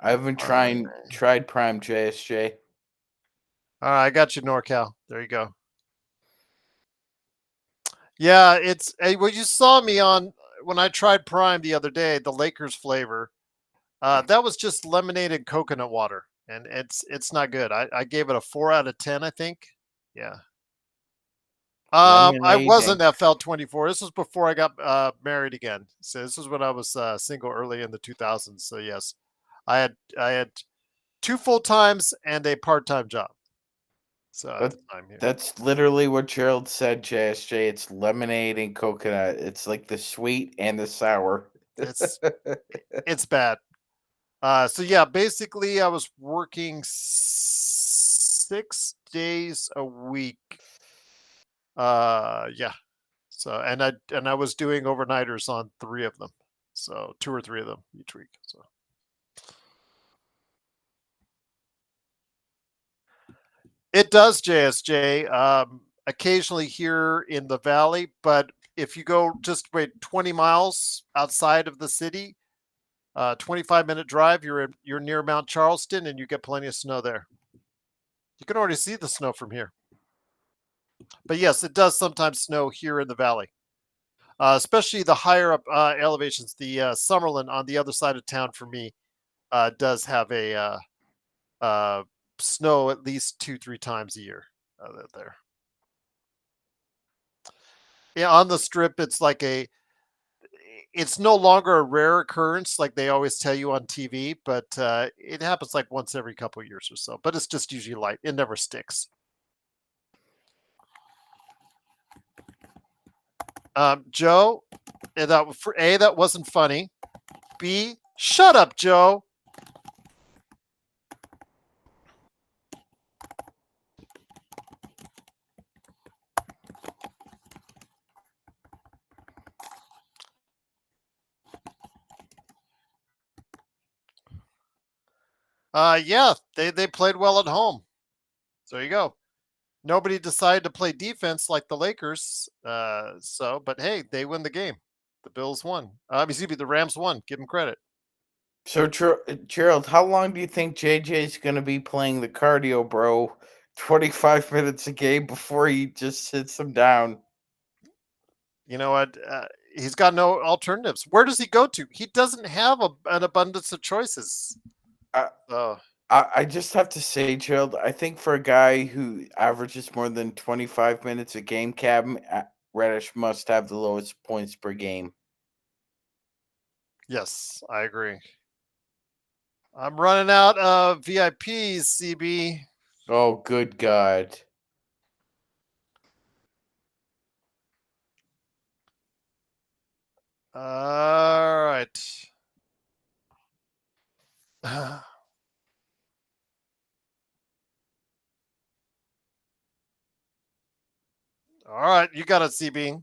I haven't All right. tried Prime JSJ. All right, I got you, NorCal. There you go. Yeah, it's well, you saw me on when I tried Prime the other day, the Lakers flavor. That was just lemonade and coconut water, and it's not good. I gave it a 4 out of 10, I think. Yeah. I Lemonade wasn't and FL24. This was before I got married again. So this was when I was single early in the 2000s. So yes, I had 2 full times and a part-time job. So at but the time here, that's literally what Gerald said, JSJ. It's lemonade and coconut. It's like the sweet and the sour. it's it's bad. So yeah, basically I was working 6 days a week. Yeah. So and I was doing overnighters on 3 of them. So 2 or 3 of them each week. So it does, JSJ. Occasionally here in the valley, but if you go just wait 20 miles outside of the city, 25-minute drive, you're near Mount Charleston, and you get plenty of snow there. You can already see the snow from here. But yes, it does sometimes snow here in the valley, especially the higher up elevations. The Summerlin on the other side of town for me does have a snow at least 2-3 times a year there. Yeah, on the strip, it's no longer a rare occurrence like they always tell you on TV, but it happens like once every couple of years or so. But it's just usually light; it never sticks. Joe, that wasn't funny. B, shut up, Joe. Yeah, they played well at home. So there you go. Nobody decided to play defense like the Lakers. But hey, they win the game. The Bills won. Excuse me, the Rams won. Give them credit. So, Gerald, how long do you think JJ's going to be playing the cardio, bro? 25 minutes a game before he just sits him down. You know what? He's got no alternatives. Where does he go to? He doesn't have an abundance of choices. I, Oh, I just have to say, Gerald, I think for a guy who averages more than 25 minutes a game, Reddish must have the lowest points per game. yes, I agree. I'm running out of VIPs, CB. Oh, good God. All right. All right, you got it, CB.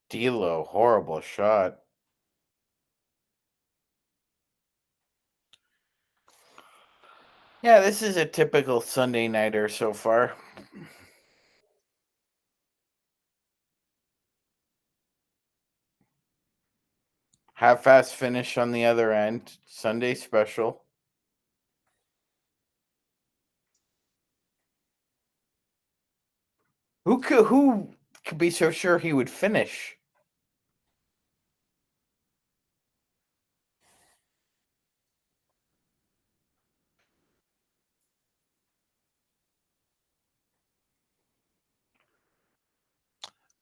D'Lo, horrible shot. Yeah, this is a typical Sunday nighter so far. Half-fast finish on the other end. Sunday special. Who could be so sure he would finish?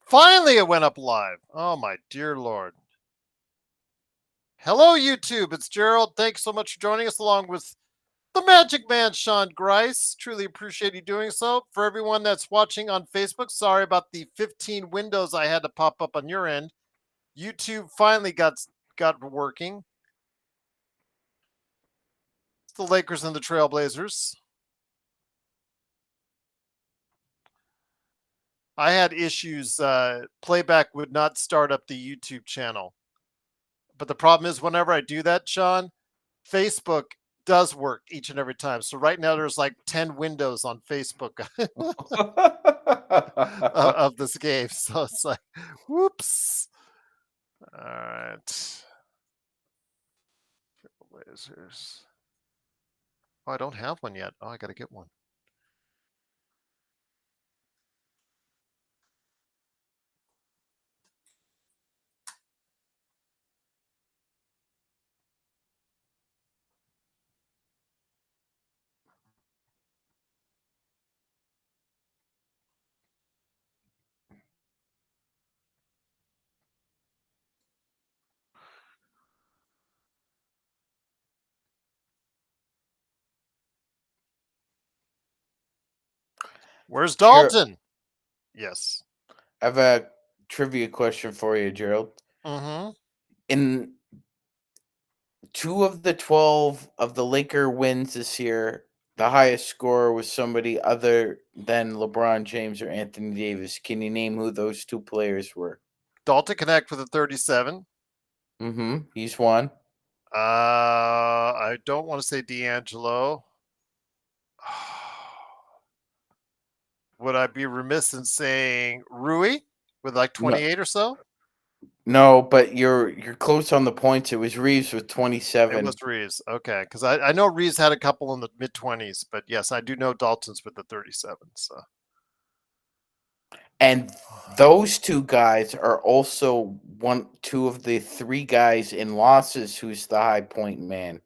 Finally, it went up live. Oh, my dear Lord. Hello, YouTube. It's Gerald. Thanks so much for joining us along with the Magic Man, Sean Grice. Truly appreciate you doing so. For everyone that's watching on Facebook, sorry about the 15 windows I had to pop up on your end. YouTube finally got working. It's the Lakers and the Trailblazers. I had issues. Playback would not start up the YouTube channel. But the problem is whenever I do that, Sean, Facebook does work each and every time. So right now there's like 10 windows on Facebook of this game. So it's like, whoops. All right. Trailblazers. Oh, I don't have one yet. Oh, I got to get one. Where's Dalton? Yes. I have a trivia question for you, Gerald. Mm-hmm. In 2 of the 12 of the Laker wins this year, the highest scorer was somebody other than LeBron James or Anthony Davis. Can you name who those 2 players were? Dalton Connect with a 37. He's one. I don't want to say D'Angelo. Would I be remiss in saying Rui with like 28 or so? No, but you're close on the points. It was Reeves with It 27. was Reeves. Okay, because I know Reeves had a couple in the mid 20s, but yes, I do know Dalton's with the 37. So And those 2 guys are also 2 of the 3 guys in losses who's the high point man.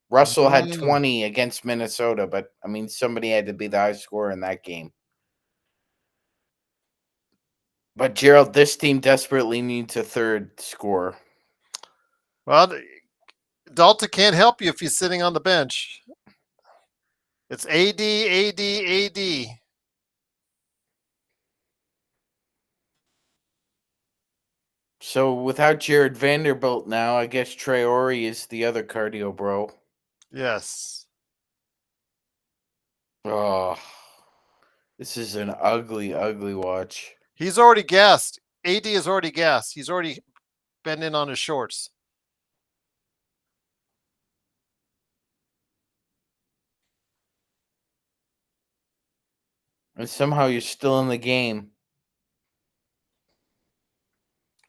Russell had 20 against Minnesota, but I mean somebody had to be the high scorer in that game. But Gerald, this team desperately needs a third scorer. Well, Dalton can't help you if he's sitting on the bench. It's AD, AD, AD. So without Jared Vanderbilt now, I guess Traore is the other cardio bro. Yes. Oh, this is an ugly, ugly watch. He's already gassed. AD is already gassed. He's already been in on his shorts. And somehow you're still in the game.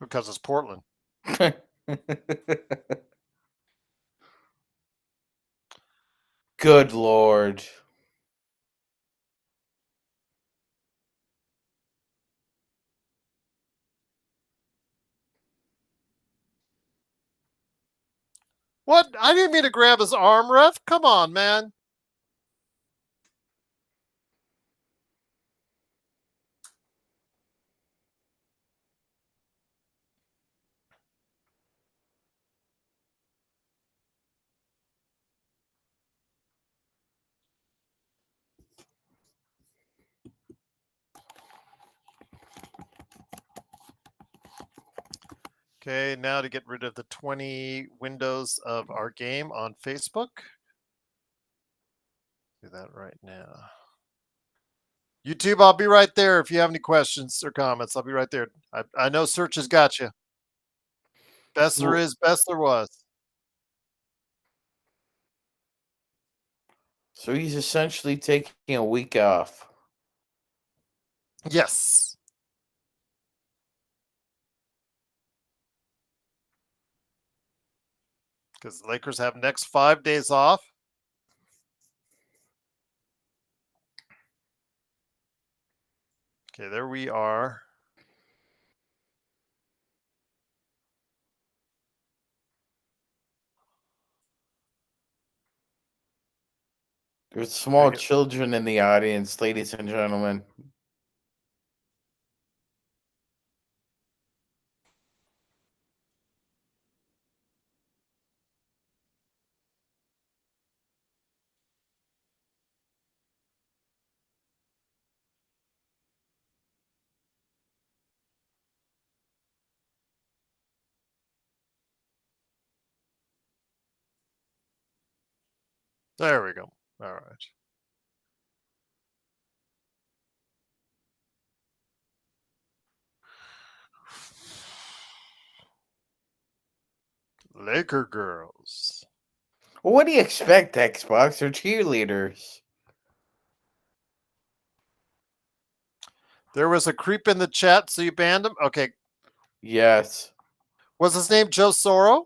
Because it's Portland. Good Lord. What? I didn't mean to grab his arm, ref. Come on, man. Okay, now to get rid of the 20 windows of our game on Facebook. Do that right now. YouTube, I'll be right there if you have any questions or comments. I'll be right there. I know search has got you. Best there is, best there was. So he's essentially taking a week off. Yes. Because the Lakers have next 5 days off. Okay, there we are. There's small children in the audience, ladies and gentlemen. There we go. All right. Laker girls. Well, what do you expect, Xbox? They're cheerleaders. There was a creep in the chat, so you banned him? Okay. Yes. Was his name Joe Soro?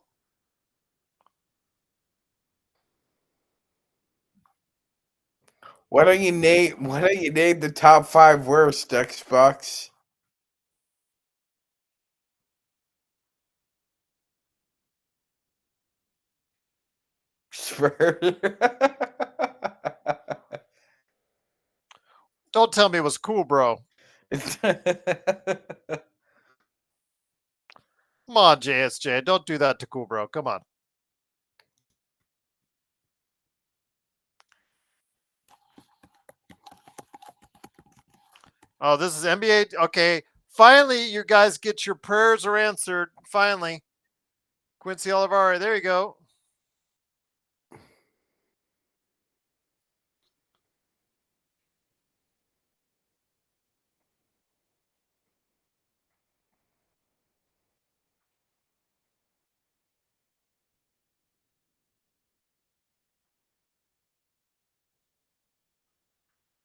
Why don't you name the top 5 worst Xbox? Don't tell me it was cool, bro. Come on, JSJ. Don't do that to cool, bro. Come on. Oh, this is NBA. Okay. Finally, you guys get your prayers are answered. Finally. Quincy Olivari. There you go.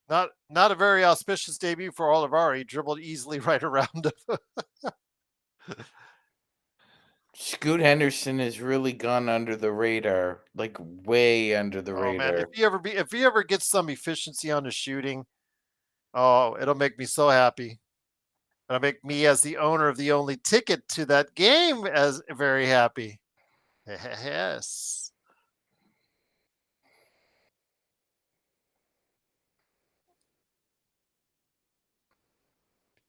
Not a very auspicious debut for Olivari. He dribbled easily right around him. Scoot Henderson has really gone under the radar, like way under the Oh man, radar. if he ever gets some efficiency on his shooting, oh, it'll make me so happy. It'll make me, as the owner of the only ticket to that game, as very happy. Yes.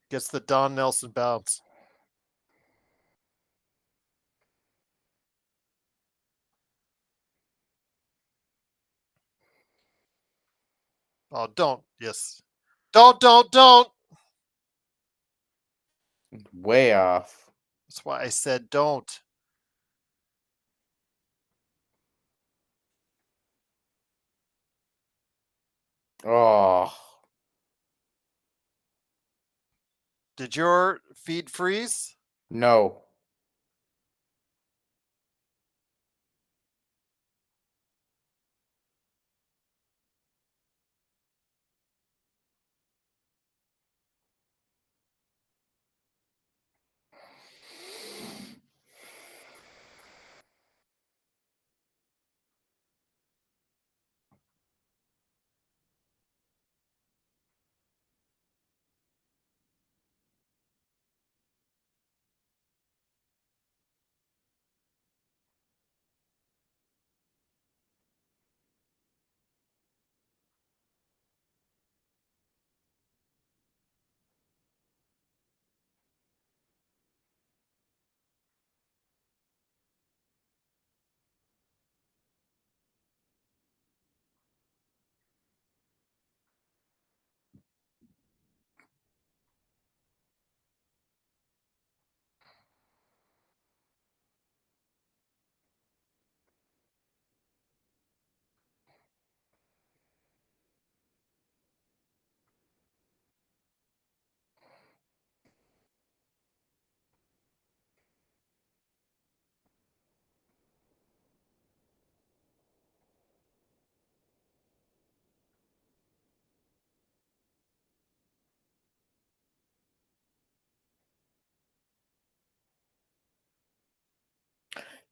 Gets the Don Nelson bounce. Oh, don't. Yes. Don't. Way off. That's why I said don't. Oh, Did your feed freeze? no.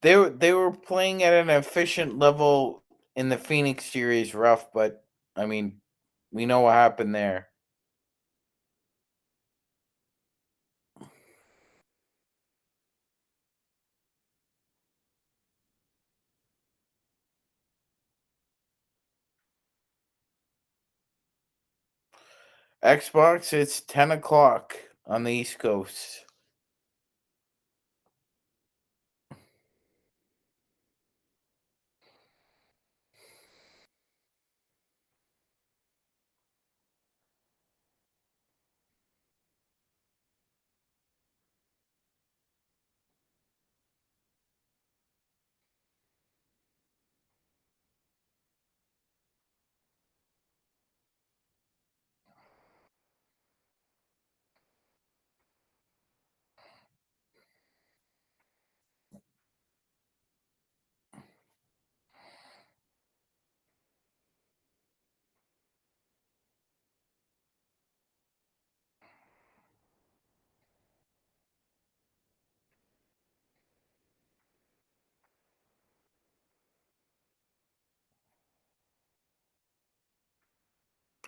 They were playing at an efficient level in the Phoenix series, rough, but I mean, we know what happened there. Xbox, it's 10 o'clock on the East Coast.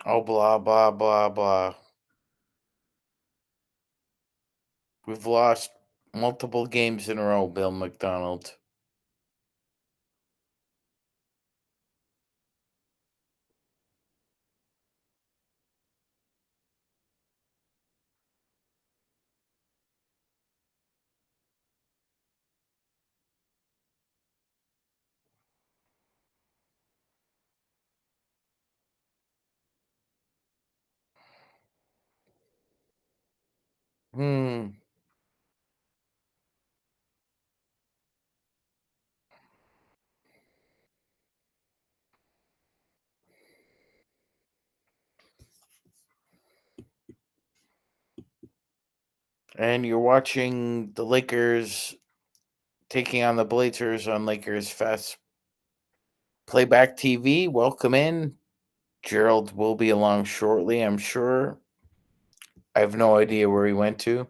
Oh, blah, blah, blah, blah. We've lost multiple games in a row, Bill McDonald. Hmm. And you're watching the Lakers taking on the Blazers on Lakers Fast Playback TV. Welcome in. Gerald will be along shortly, I'm sure. I have no idea where he went to.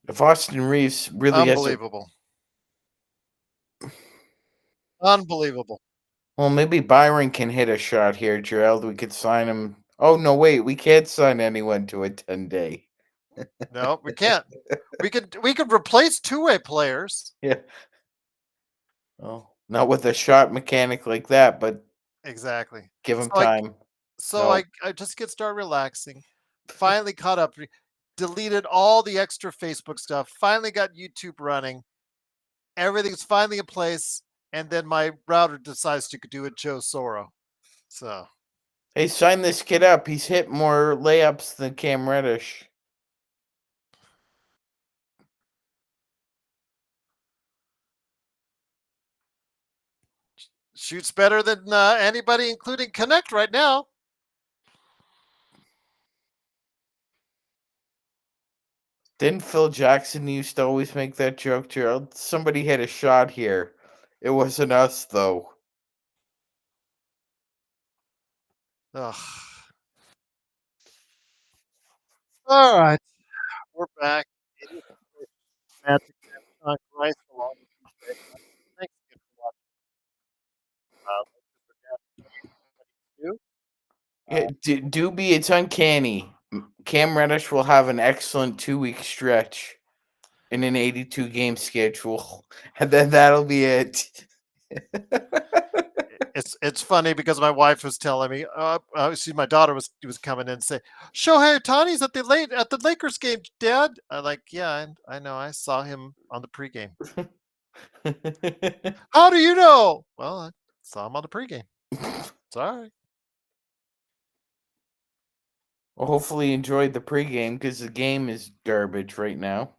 If Austin Reeves really has a Unbelievable. Unbelievable. well, maybe Byron can hit a shot here, Gerald. We could sign him. Oh no, wait, we can't sign anyone to a 10-day. No, we can't. We could replace two-way players. Yeah. Well, not with a shot mechanic like that, but Exactly. give So him I time. so No. I just get started relaxing. Finally caught up. Deleted all the extra Facebook stuff. Finally got YouTube running. Everything's finally in place, and then my router decides to do a Joe Soro. So Hey, sign this kid up. He's hit more layups than Cam Reddish. shoots better than anybody, including Connect right now. Didn't Phil Jackson used to always make that joke, Gerald? Somebody hit a shot here. It wasn't us, though. Ugh. All right, we're back. It is Magic Johnson Rice along with you, Greg. Thanks again for watching. Lakers Yeah, Doobie, it's uncanny. Cam Reddish will have an excellent 2-week stretch in an 82 game schedule, and then that'll be it. It's funny because my wife was telling me, my daughter was coming in and say, Shohei Ohtani's at the Lakers game, Dad. I'm like, yeah, I know, I saw him on the pregame. How do you know? Well, I saw him on the pregame. Sorry. Well, hopefully you enjoyed the pregame because the game is garbage right now.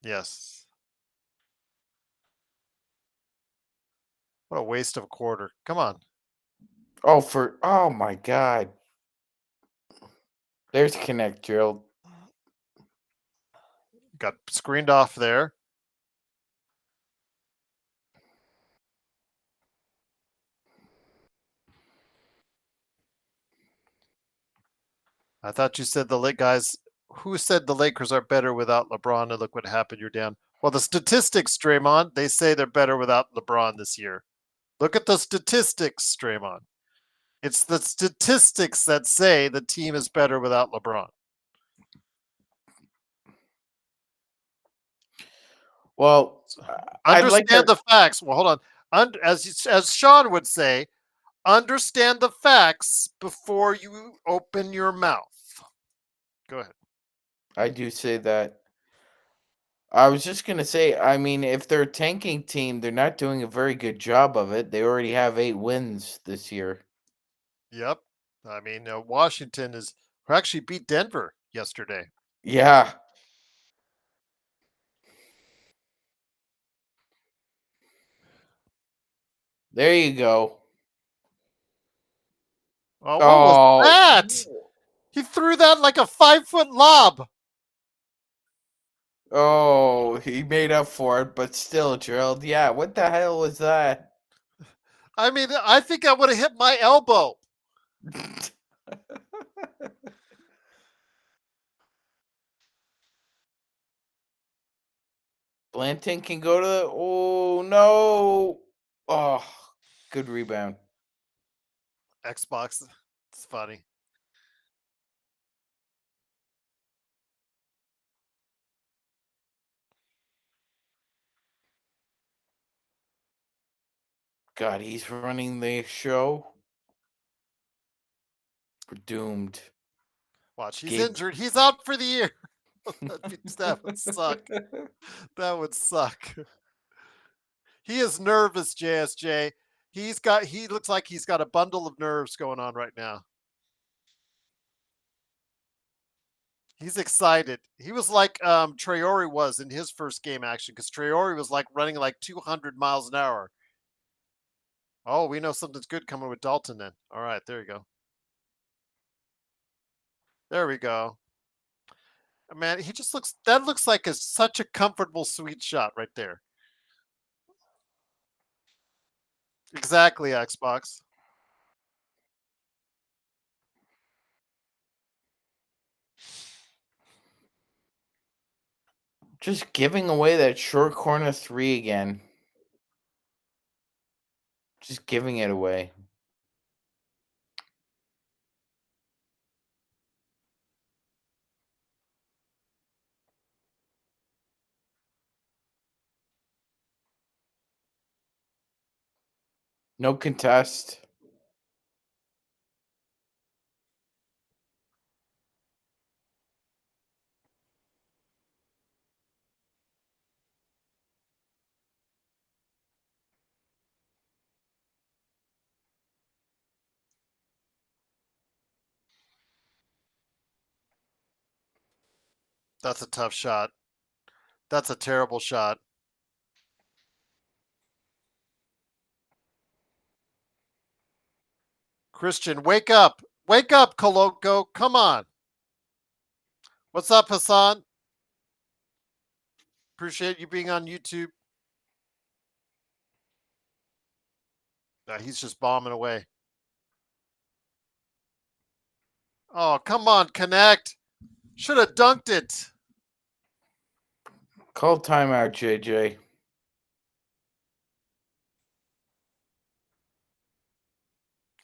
Yes. What a waste of a quarter. Come on. Oh my God. There's Connect, Gerald. Got screened off there. I thought you said the late guys. Who said the Lakers are better without LeBron? And look what happened. You're down. Well, the statistics, Draymond, they say they're better without LeBron this year. Look at the statistics, Draymond. It's the statistics that say the team is better without LeBron. Well, I'd like Understand the facts. Well, hold on. As Sean would say, understand the facts before you open your mouth. Go ahead. I do say that. I was just gonna say, I mean, if they're a tanking team, they're not doing a very good job of it. They already have 8 wins this year. Yep. I mean, Washington is actually beat Denver yesterday. Yeah. There you go. Oh, what was that? He threw that like a 5-foot lob. Oh, he made up for it, but still, Gerald. Yeah, what the hell was that? I mean, I think I would have hit my elbow. Blanton can go to the. Oh, no. Oh, good rebound. Xbox. It's funny. God, he's running the show. We're doomed. Watch, he's injured. He's out for the year. That would suck. That would suck. He is nervous, JSJ. He looks like he's got a bundle of nerves going on right now. He's excited. He was like Traore was in his first game action, because Traore was like running like 200 miles an hour. Oh, we know something's good coming with Dalton then. All right, there you go. There we go. Man, he just looks like such a comfortable, sweet shot right there. Exactly, Xbox. Just giving away that short corner three again. Just giving it away. No contest. That's a tough shot. That's a terrible shot. Christian, wake up. Wake up, Coloco. Come on. What's up, Hassan? Appreciate you being on YouTube. He's just bombing away. Oh, come on, connect. Should have dunked it. Call timeout, JJ.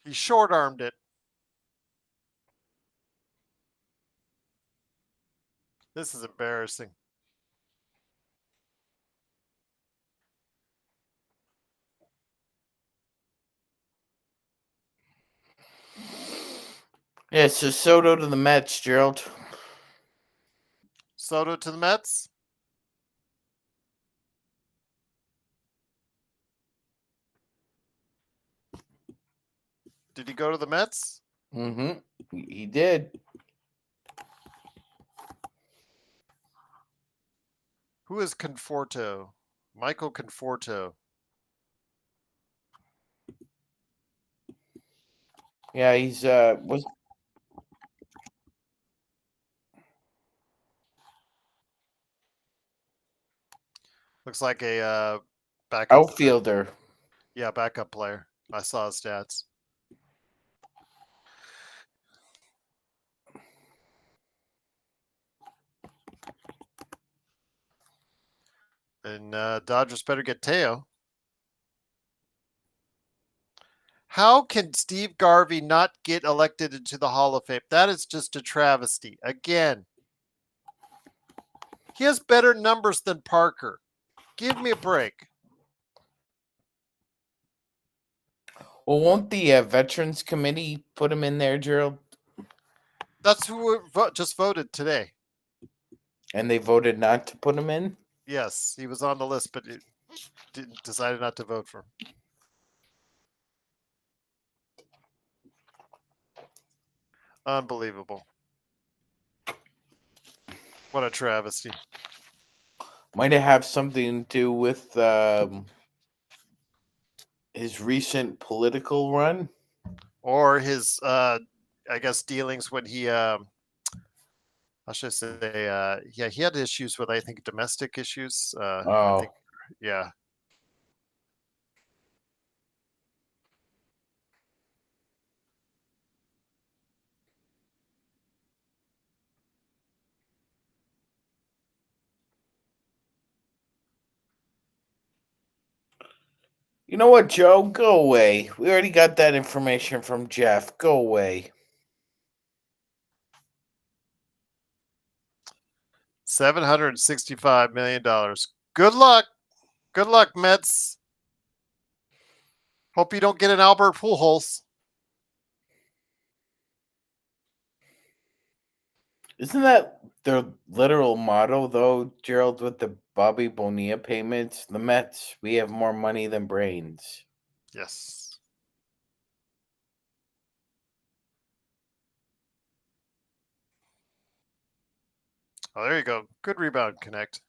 He short-armed it. This is embarrassing. Yeah, so Soto to the Mets, Gerald. Soto to the Mets. Did he go to the Mets? Mm-hmm. He did. Who is Conforto? Michael Conforto. Yeah, he's was Looks like a backup outfielder. player. Yeah, backup player. I saw his stats. And Dodgers better get Teo. How can Steve Garvey not get elected into the Hall of Fame? That is just a travesty. Again, he has better numbers than Parker. Give me a break. Well, won't the Veterans Committee put him in there, Gerald? That's who just voted today. And they voted not to put him in? Yes, he was on the list, but it decided not to vote for him. Unbelievable. What a travesty. Might it have something to do with His recent political run? Or his, I guess, dealings when he, how should I say, yeah, he had issues with, I think, domestic issues. I think, Oh. yeah. You know what, Joe? Go away. We already got that information from Jeff. Go away. $765 million. Good luck. Good luck, Mets. Hope you don't get an Albert Pujols. Isn't that their literal motto, though, Gerald, with the Bobby Bonilla payments? The Mets, we have more money than brains. Yes. Oh, there you go. Good rebound, Connect.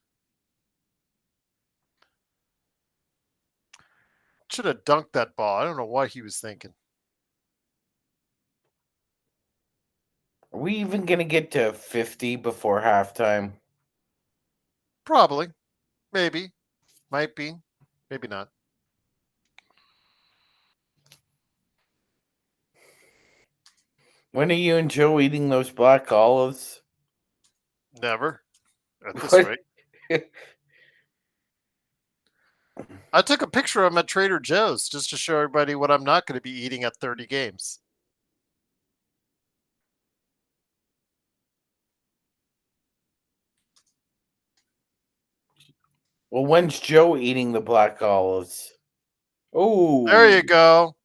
Should have dunked that ball. I don't know what he was thinking. Are we even going to get to 50 before halftime? Probably. Maybe. Might be. Maybe not. When are you and Joe eating those black olives? Never. At this What? rate. I took a picture of him at Trader Joe's just to show everybody what I'm not going to be eating at 30 games. Well, when's Joe eating the black olives? Oh. There you go.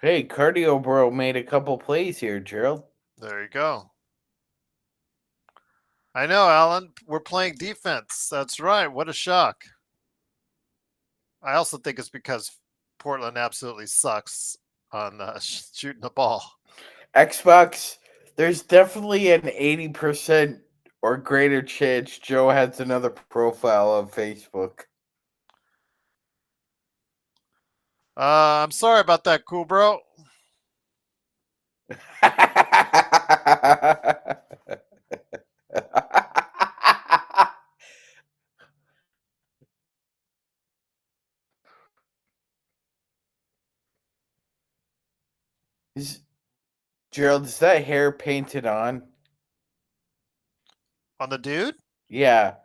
Hey, Cardio Bro made a couple plays here, Gerald. There you go. I know, Alan. We're playing defense. That's right. What a shock. I also think it's because Portland absolutely sucks on shooting the ball. Xbox, there's definitely an 80% or greater chance Joe has another profile on Facebook. I'm sorry about that, cool bro. Gerald, is that hair painted on? On the dude? Yeah.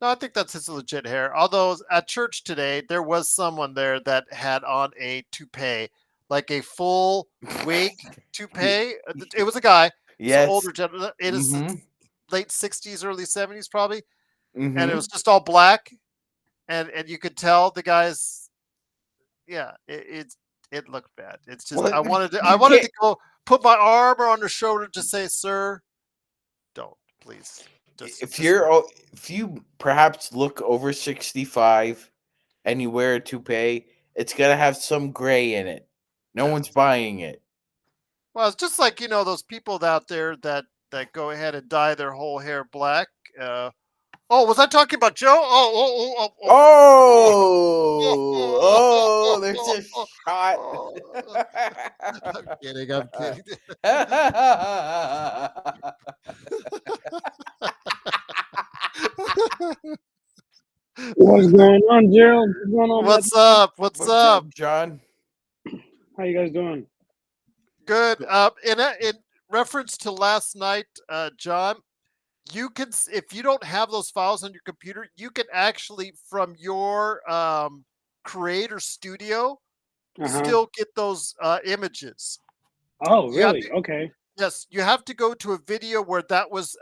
No, I think that's his legit hair. Although at church today, there was someone there that had on a toupee, like a full wig toupee. It was a guy, so Yes. older gentleman. It is late 60s, early 70s, probably. And it was Mm-hmm. just all black, and you could tell the guys. Yeah, it looked bad. It's just Well, I wanted can't- to go put my arm around her shoulder to say, "Sir, don't please." if you perhaps look over 65 and you wear a toupee, it's gonna have some gray in it. No one's buying it. Well, it's just like those people out there that go ahead and dye their whole hair black. Oh, was I talking about Joe? Oh, there's a shot. I'm kidding. I'm kidding. What's going on, Gerald? What's going on? What's up? What's up? John? How you guys doing? Good. In reference to last night, John, you can, if you don't have those files on your computer, you can actually from your Creator Studio still get those images. Oh, really? Okay. Yes, you have to go to a video where that was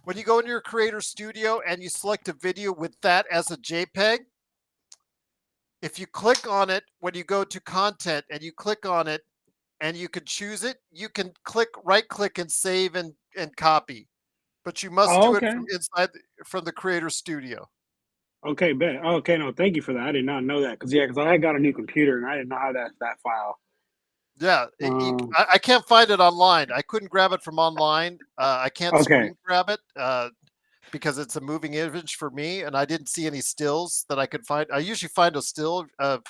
when you go into your Creator Studio and you select a video with that as a JPEG. If you click on it, when you go to content and you click on it and you can choose it, you can right click and save and copy. but you must Oh, do it okay. from the creator studio. Okay, bet. Okay, no, thank you for that. I did not know that because I got a new computer and I didn't know how that file. Yeah, Um, I can't find it online. I couldn't grab it from online. I can't okay, screen grab it because it's a moving image for me, and I didn't see any stills that I could find. I usually find a still of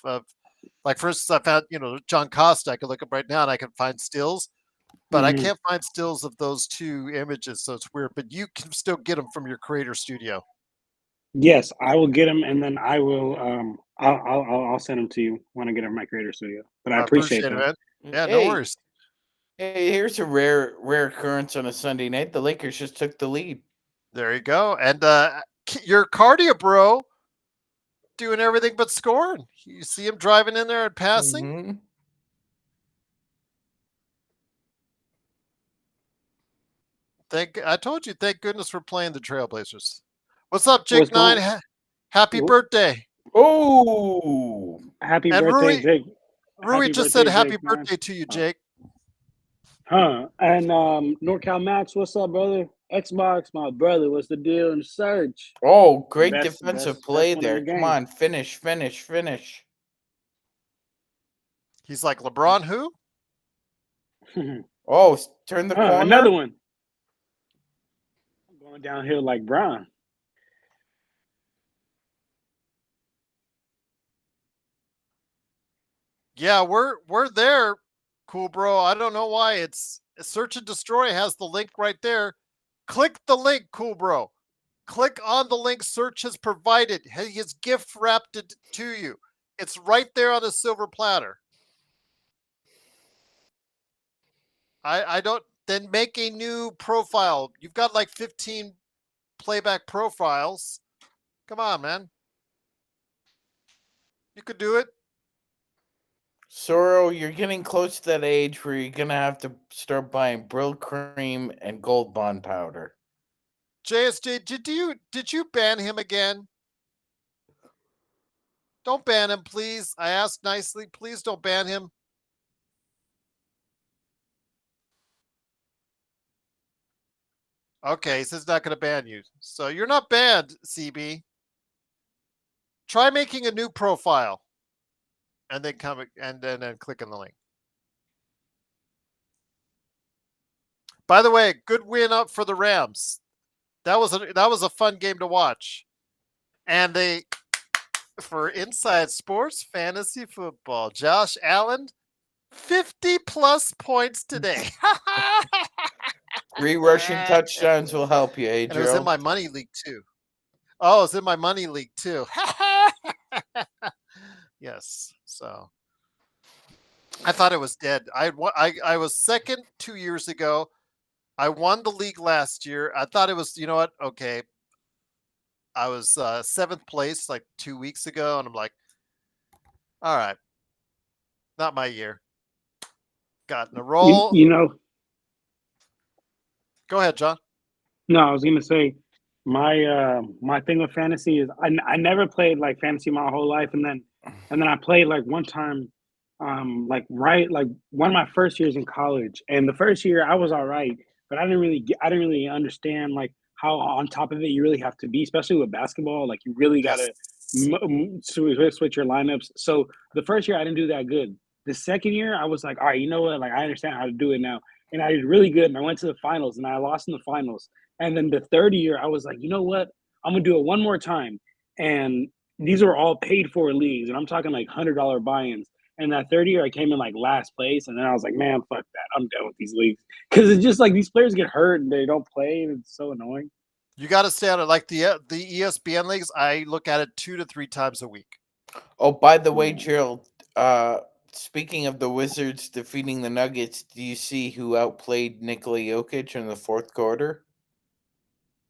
like, for instance, I found John Costa. I could look up right now and I can find stills, but I hmm can't find stills of those two images, so it's weird. But you can still get them from your creator studio. yes, I will get them and then I will. I'll send them to you when I get them in my creator studio. But I I appreciate appreciate it, that. man. Yeah, no Hey, worries. hey, here's a rare occurrence on a Sunday night. The Lakers just took the lead. There you go. And your cardio bro doing everything but scoring. You see him driving in there and passing. Mm-hmm. I told you. Thank goodness we're playing the Trailblazers. What's up, What's Jake Nine? going? Happy birthday! Oh, Happy And birthday, Jake. Rui Happy just said birthday, happy Jake, man. birthday to you, Oh, Jake. huh. And NorCal Max, what's up, brother? Xbox, my brother, what's the deal in search? oh, great Best, defensive best play one in the there. Come game. on, finish. He's like LeBron. Who? Oh, turn the Another corner. one. I'm going downhill like Brown. Yeah, we're there. Cool, bro. I don't know why it's search and destroy has the link right there. Click the link, cool, bro. Click on the link Search has provided. He has gift wrapped it to you. It's right there on a silver platter. I don't then make a new profile. You've got like 15 playback profiles. Come on, man. You could do it. Soro, you're getting close to that age where you're gonna have to start buying Brill cream and Gold Bond powder. JSJ, did you ban him again? Don't ban him, please. I asked nicely. Please don't ban him. Okay, he says he's not going to ban you. So you're not banned, CB. Try making a new profile and then come and then click on the link. By the way, good win up for the Rams. That was a fun game to watch. And they for Inside Sports Fantasy Football, Josh Allen 50 plus points today. 3 rushing touchdowns will help you, And it was in Joe. my money league too. Oh, it's in my money league too. Yes. So I thought it was dead. I was second 2 years ago. I won the league last year. I thought it was, you know what? Okay. I was 7th place like 2 weeks ago, and I'm like, all right, not my year. Got in a roll. You know, Go ahead, John. no, I was gonna say my thing with fantasy is I never played like fantasy my whole life, and then I played like one time, like one of my first years in college, and the first year I was all right, but I didn't really understand like how on top of it you really have to be, especially with basketball. Like you really Yes. gotta switch your lineups. So the first year I didn't do that good. The second year I was like, all right, you know what? Like I understand how to do it now, and I did really good. And I went to the finals, and I lost in the finals. And then the third year, I was like, you know what? I'm gonna do it one more time. And these are all paid for leagues, and I'm talking like $100 buy-ins. And that third year, I came in like last place, and then I was like, man, fuck that. I'm done with these leagues because it's just like these players get hurt and they don't play, and it's so annoying. You got to stay on it. Like the ESPN leagues, I look at it 2 to 3 times a week. Oh, by the way, Yeah. Gerald, speaking of the Wizards defeating the Nuggets, do you see who outplayed Nikola Jokic in the fourth quarter?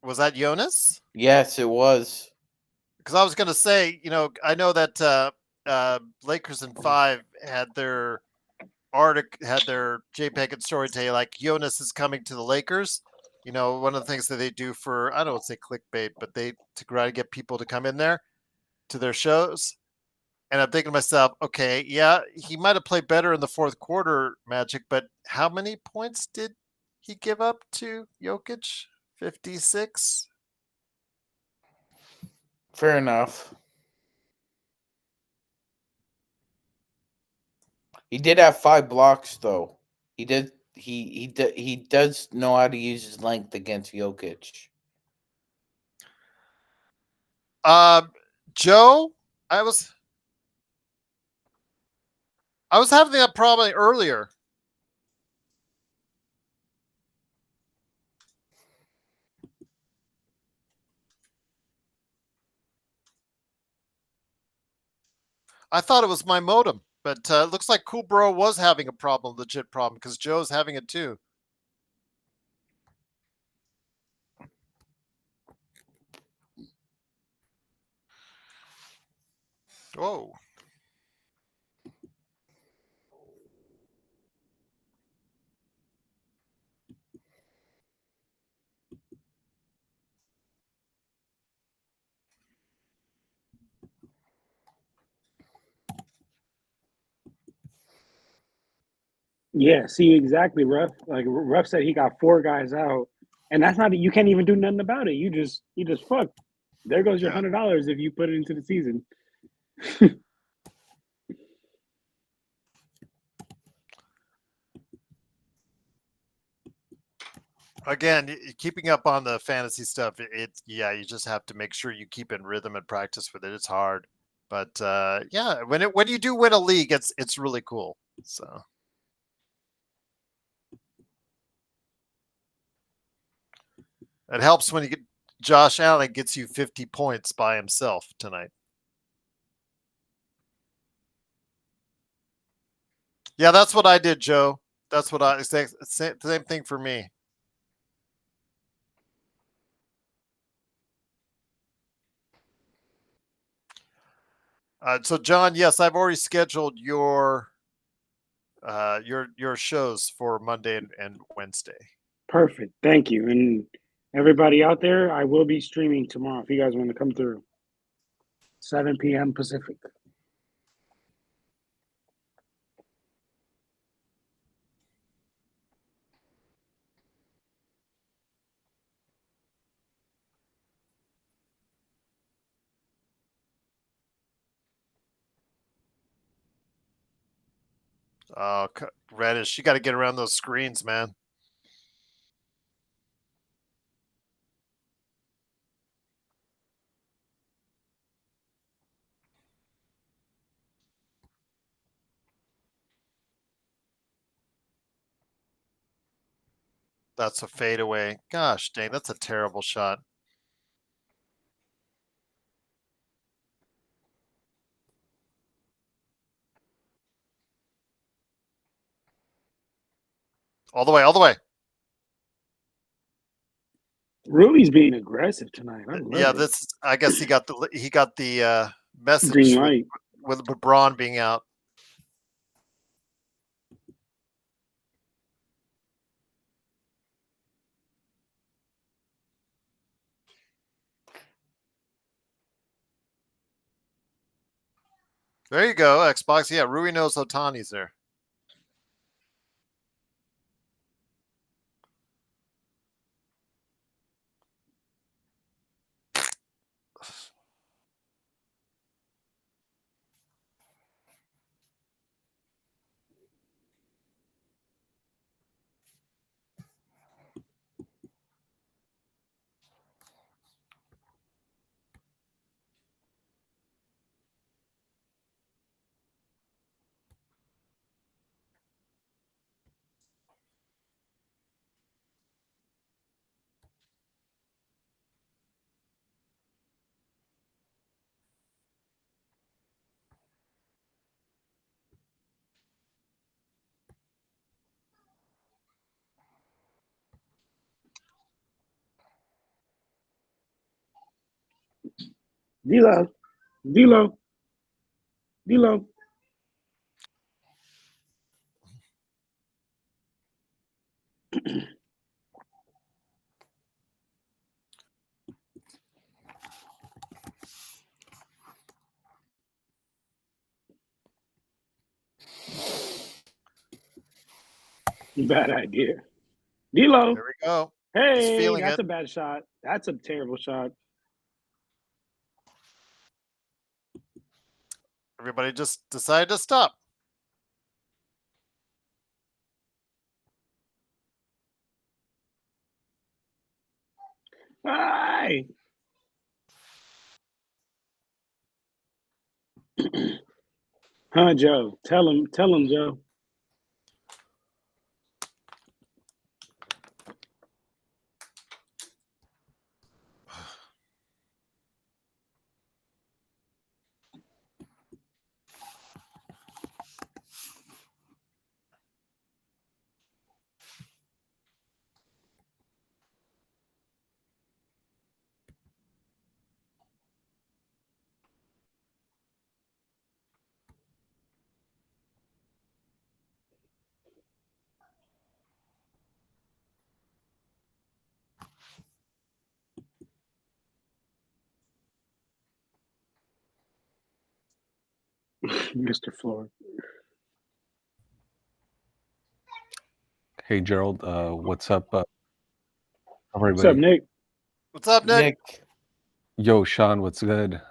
Was that Jonas? Yes, it was. Because I was going to say, I know that Lakers in 5 had their JPEG and story today, like Jonas is coming to the Lakers. One of the things that they do for, I don't want to say clickbait, but to try to get people to come in there to their shows. And I'm thinking to myself, okay, yeah, he might have played better in the fourth quarter, Magic, but how many points did he give up to Jokic? 56. Fair enough. He did have 5 blocks, though. He did. He does know how to use his length against Jokic. Joe, I was having that problem earlier. I thought it was my modem, but it looks like Cool Bro was having a problem, legit problem, because Joe's having it too. Whoa. Yeah, see exactly, Ruff. Like Ruff said, he got 4 guys out, and that's not. You can't even do nothing about it. You just fuck. There goes your $100 if you put it into the season. Again, keeping up on the fantasy stuff, you just have to make sure you keep in rhythm and practice with it. It's hard, but yeah, when you do win a league, it's really cool. So it helps when you get Josh Allen gets you 50 points by himself tonight. Yeah, that's what I did, Joe. That's what I same thing for me. So John, yes, I've already scheduled your shows for Monday and Wednesday. Perfect. Thank you. And everybody out there, I will be streaming tomorrow if you guys want to come through. 7 p.m. Pacific. Oh, Reddish, you got to get around those screens, man. That's a fadeaway. Gosh dang, that's a terrible shot. All the way, all the way. Rui's being aggressive tonight. I love Yeah, it. I guess he got the message Green light. with LeBron being out. There you go, Xbox. Yeah, Rui knows Otani's there. D-Lo. D-Lo. D-Lo. Bad idea. D-Lo. There we go. Hey, feeling that's it. a bad shot. That's a terrible shot. Everybody just decided to stop. Hey. Huh, Joe? Tell him, Joe. Mr. Floor. Hey Gerald, what's up, What's up, everybody? Nick? What's up, Nick? Nick, Yo, Sean, what's good?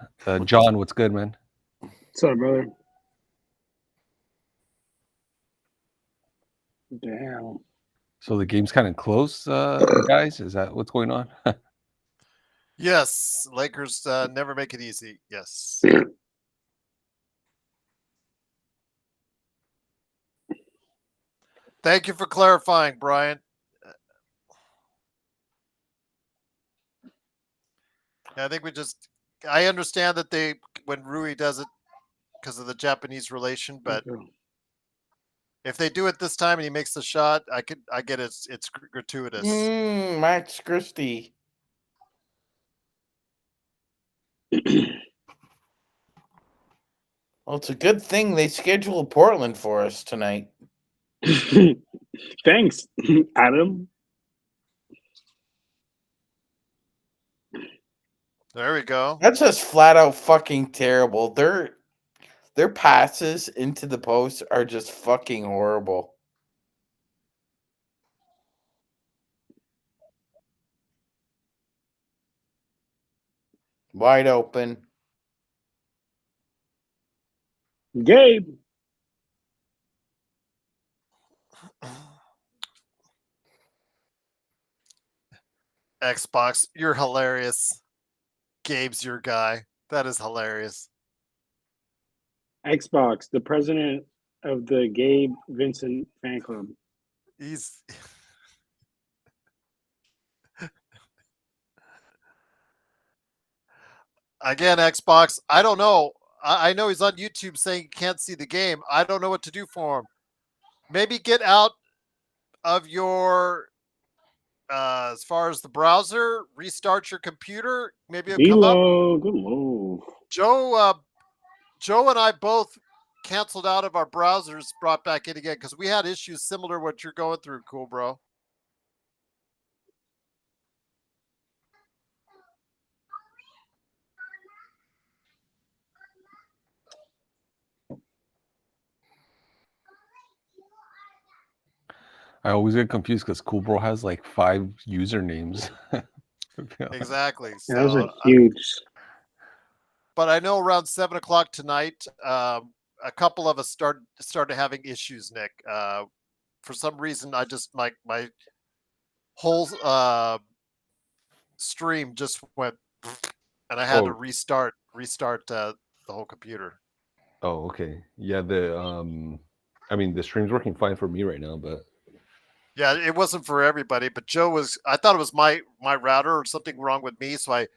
John, what's good, man? What's up, brother? What the hell? So the game's kind of close, guys. Is that what's going on? Yes, Lakers never make it easy. Yes. Thank you for clarifying, Brian. I think I understand that when Rui does it because of the Japanese relation, but if they do it this time and he makes the shot, I get it's gratuitous. Max Christie. Well, it's a good thing they scheduled Portland for us tonight. Thanks, Adam. There we go. That's just flat out fucking terrible. Their passes into the post are just fucking horrible. Wide open. Gabe. Xbox, you're hilarious. Gabe's your guy. That is hilarious. Xbox, the president of the Gabe Vincent fan club. He's again, Xbox. I don't know. I know he's on YouTube saying he can't see the game. I don't know what to do for him. Maybe get out of your as far as the browser, restart your computer. Maybe it'll come up. D-Lo, good lord. Joe and I both canceled out of our browsers, brought back in again because we had issues similar to what you're going through. Cool, bro. I always get confused because Cool Bro has like 5 usernames. Exactly. Yeah, those are huge. But I know around 7:00 tonight, a couple of us started having issues, Nick. For some reason, I just my whole stream just went, and I had to restart the whole computer. Oh, okay. Yeah, I mean the stream's working fine for me right now, but Yeah, it wasn't for everybody, but I thought it was my router or something wrong with me, so I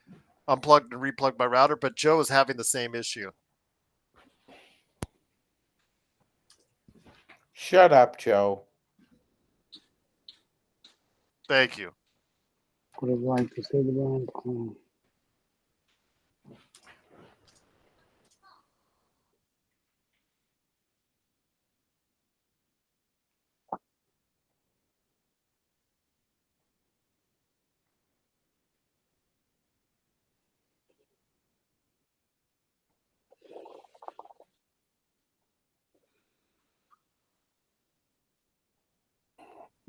unplugged and replugged my router, but Joe was having the same issue. Shut up, Joe. Thank you. Would have liked to say the band.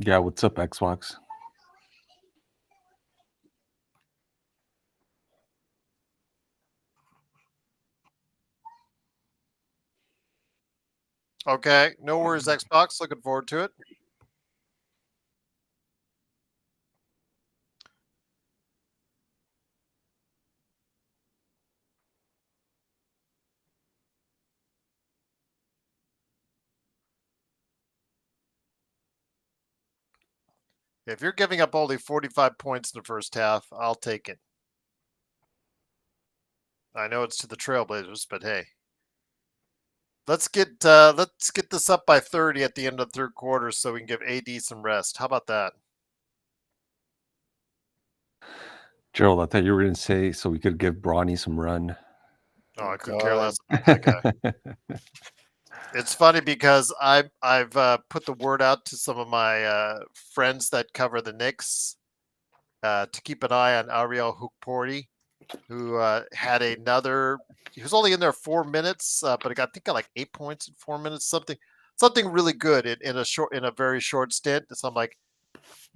yeah, what's up, Xbox? Okay, no worries, Xbox. Looking forward to it. If you're giving up only 45 points in the first half, I'll take it. I know it's to the Trailblazers, but hey. Let's get this up by 30 at the end of the third quarter so we can give AD some rest. How about that? Gerald, I thought you were going to say so we could give Bronny some run. Oh, I couldn't care less about that guy. It's funny because I've put the word out to some of my friends that cover the Knicks to keep an eye on Ariel Hukporti, who had another. He was only in there 4 minutes, but I think got like 8 points in 4 minutes, something really good in a very short stint. So I'm like,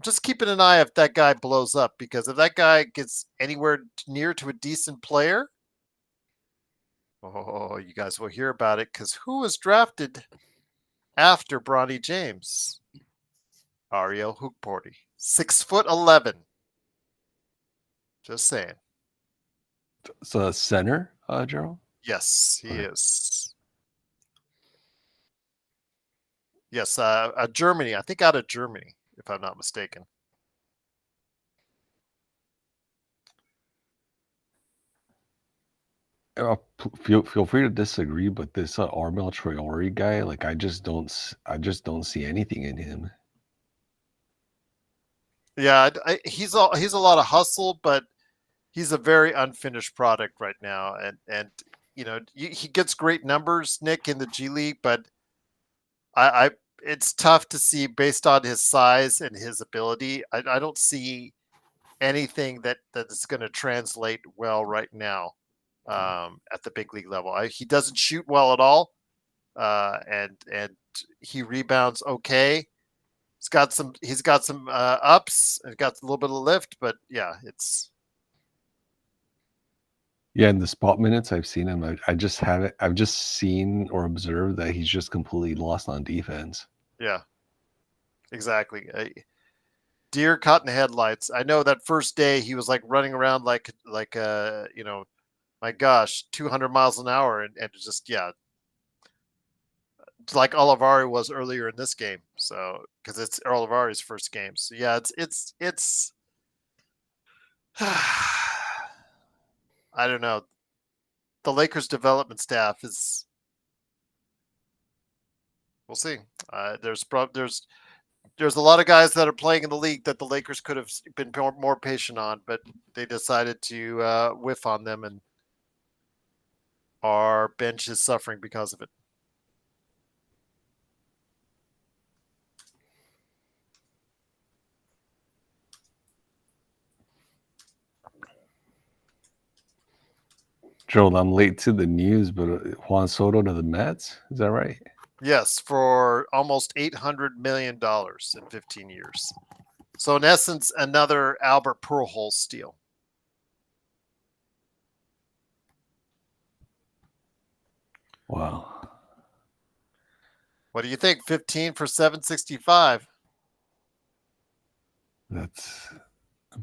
just keeping an eye if that guy blows up, because if that guy gets anywhere near to a decent player, oh, you guys will hear about it. Because who was drafted after Bronny James? Ariel Hukporti, 6'11". Just saying. So center, Gerald? Yes, he is. Yes, Germany. I think out of Germany, if I'm not mistaken. Feel free to disagree, but this Armel Traore guy, like I just don't see anything in him. Yeah, he's a lot of hustle, but he's a very unfinished product right now, and you know he gets great numbers, Nick, in the G League, but it's tough to see based on his size and his ability. I don't see anything that is going to translate well right now at the big league level. He doesn't shoot well at all, and he rebounds okay. He's got some ups and got a little bit of lift, but yeah, it's. Yeah, in the spot minutes I've seen him, I've just seen or observed that he's just completely lost on defense. Yeah, exactly. Deer caught in the headlights. I know that first day he was like running around like my gosh, 200 miles an hour, and just like Olivari was earlier in this game. So because it's Olivari's first game, so yeah, it's. I don't know. The Lakers development staff is. We'll see. There's a lot of guys that are playing in the league that the Lakers could have been more patient on, but they decided to whiff on them, and our bench is suffering because of it. Gerald, I'm late to the news, but Juan Soto to the Mets, is that right? Yes, for almost $800 million in 15 years. So in essence, another Albert Pujols steal. Wow. What do you think? 15 for 765. That's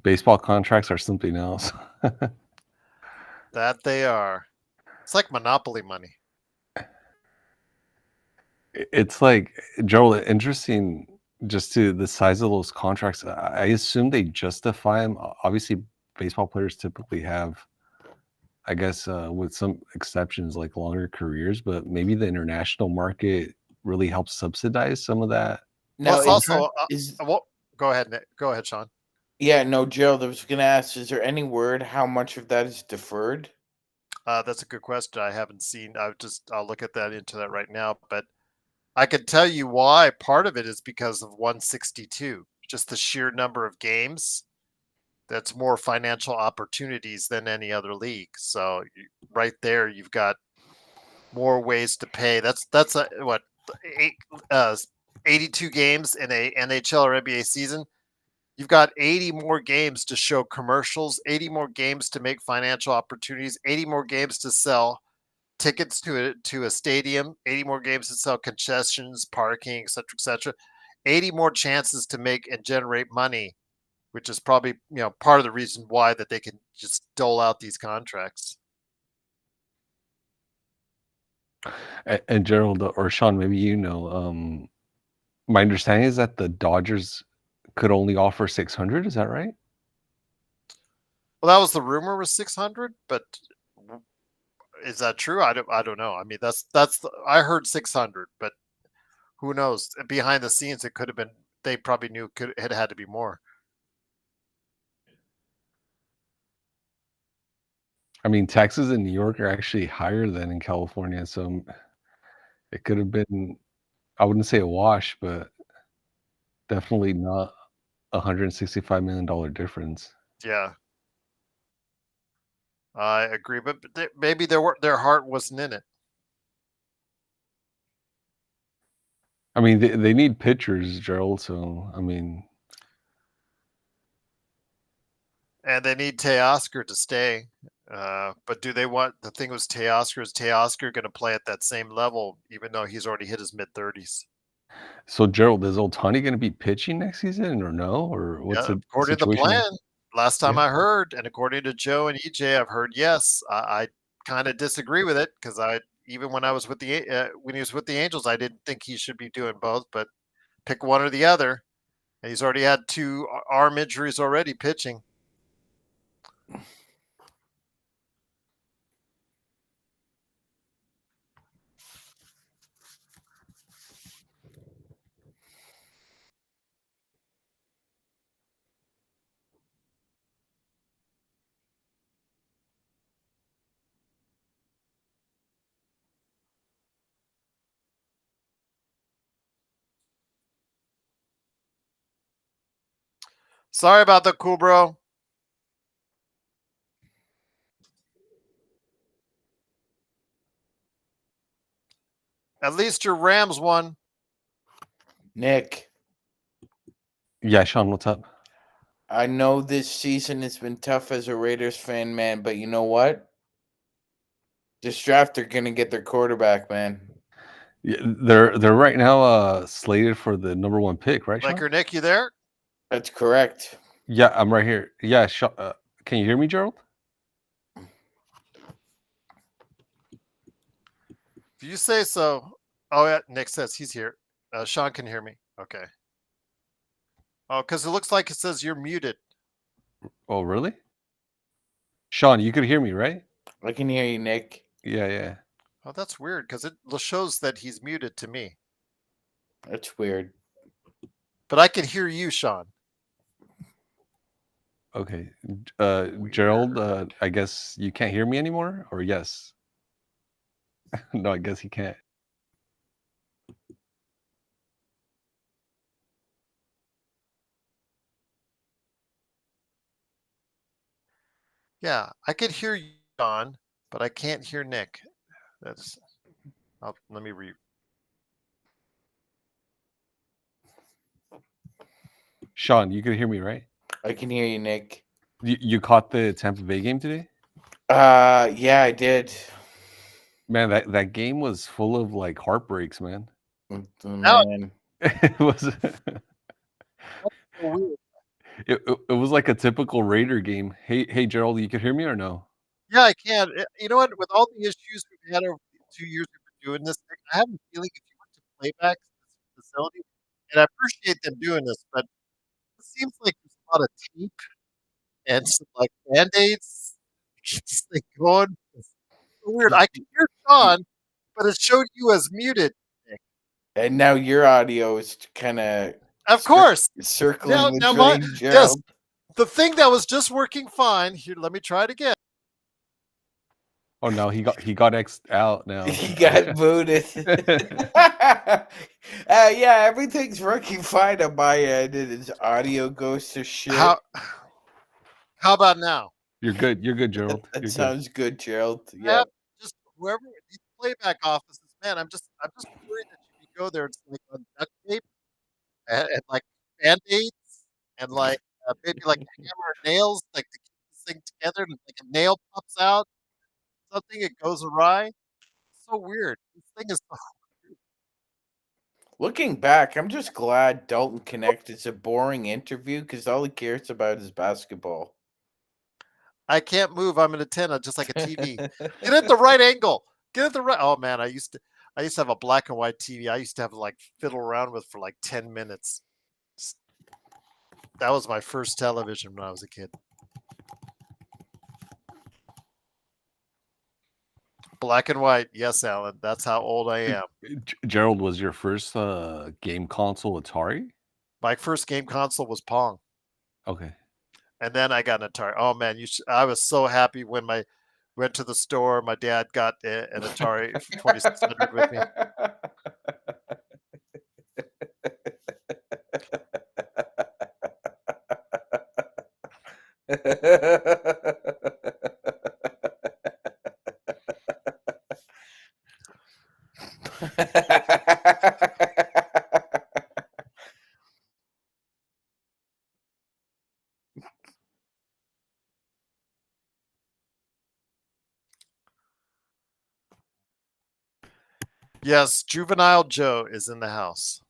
baseball contracts are something else. That they are. It's like monopoly money. It's like, Joel, interesting just to the size of those contracts. I assume they justify them. Obviously, baseball players typically have, I guess, with some exceptions, like longer careers, but maybe the international market really helps subsidize some of that. Now, Also, go ahead, Nick. Go ahead, Sean. Yeah, no, Gerald, I was going to ask, is there any word how much of that is deferred? That's a good question. I haven't seen. I'll look at that into that right now. But I can tell you why. Part of it is because of 162, just the sheer number of games. That's more financial opportunities than any other league. So right there, you've got more ways to pay. That's 82 games in a NHL or NBA season. You've got 80 more games to show commercials, 80 more games to make financial opportunities, 80 more games to sell tickets to a stadium, 80 more games to sell concessions, parking, etc., etc. 80 more chances to make and generate money, which is probably part of the reason why that they can just dole out these contracts. And Gerald or Sean, maybe my understanding is that the Dodgers could only offer 600. Is that right? Well, that was the rumor was 600, but is that true? I don't know. I mean, I heard 600, but who knows? Behind the scenes, it could have been. They probably knew it had to be more. I mean, Texas and New York are actually higher than in California, so it could have been, I wouldn't say a wash, but definitely not $165 million difference. Yeah, I agree, but maybe their heart wasn't in it. I mean, they need pitchers, Gerald. So I mean, And they need Teoscar to stay. But do they want the thing was Teoscar? Is Teoscar going to play at that same level, even though he's already hit his mid-30s? so Gerald, is Ohtani going to be pitching next season or no? Or what's the according to the situation? plan, last time Yeah. I heard, and according to Joe and EJ, I've heard yes. I kind of disagree with it because even when I was with when he was with the Angels, I didn't think he should be doing both, but pick one or the other. And he's already had 2 arm injuries already pitching. Sorry about the cool bro. At least your Rams won. Nick, Yeah, Sean, what's up? I know this season has been tough as a Raiders fan, man, but you know what? This draft, they're gonna get their quarterback, man. Yeah, they're right now slated for the number 1 pick, right, Sean? Laker Nick, you there? That's correct. Yeah, I'm right here. Yeah, can you hear me, Gerald? If you say so. Oh yeah, Nick says he's here. Sean can hear me. Okay. Oh, because it looks like it says you're muted. Oh, really? Sean, you could hear me, right? I can hear you, Nick. Yeah. Oh, that's weird because it shows that he's muted to me. That's weird. But I can hear you, Sean. Okay. Gerald, I guess you can't hear me anymore, or yes? No, I guess he can't. Yeah, I can hear you, Sean, but I can't hear Nick. Let me read. Sean, you could hear me, right? I can hear you, Nick. You caught the Tampa Bay game today? Yeah, I did. Man, that game was full of like heartbreaks, man. Man. It was Weird. it was like a typical Raider game. Hey Gerald, you could hear me or no? Yeah, I can. You know what? With all the issues we've had over the 2 years we've been doing this, I have a feeling if you went to playbacks in this facility, and I appreciate them doing this, but it seems like there's a lot of tape and some like band-aids. Keep this thing going. It's so weird. I can hear Sean, but it showed you as muted. Nick. And now your audio is kind of Of course. circling the now drain, yes, Gerald. the thing that was just working fine. Here, let me try it again. Oh no, he got X'd out now. He got booted. Yeah, everything's working fine on my end, and his audio goes to shit. How about now? You're good, Gerald. That You're sounds good, Gerald. I Yeah. have just whoever these playback offices, man, I'm just worried that you can go there and like on duct tape and like band-aids and like maybe like hammer nails like to keep this thing together and like a nail pops out, something it goes awry. so weird. This thing is. Looking back, I'm just glad Dalton Connect is a boring interview because all he cares about is basketball. I can't move. I'm in a tent, just like a TV. Get at the right angle. Get at the right. Oh man, I used to have a black and white TV. I used to have like fiddle around with for like 10 minutes. That was my first television when I was a kid. Black and white. Yes, Alan. That's how old I am. Gerald, was your first game console Atari? My first game console was Pong. Okay. And then I got an Atari. Oh man, I was so happy when went to the store. My dad got an Atari 2600 with me. Yes, Juvenile Joe is in the house.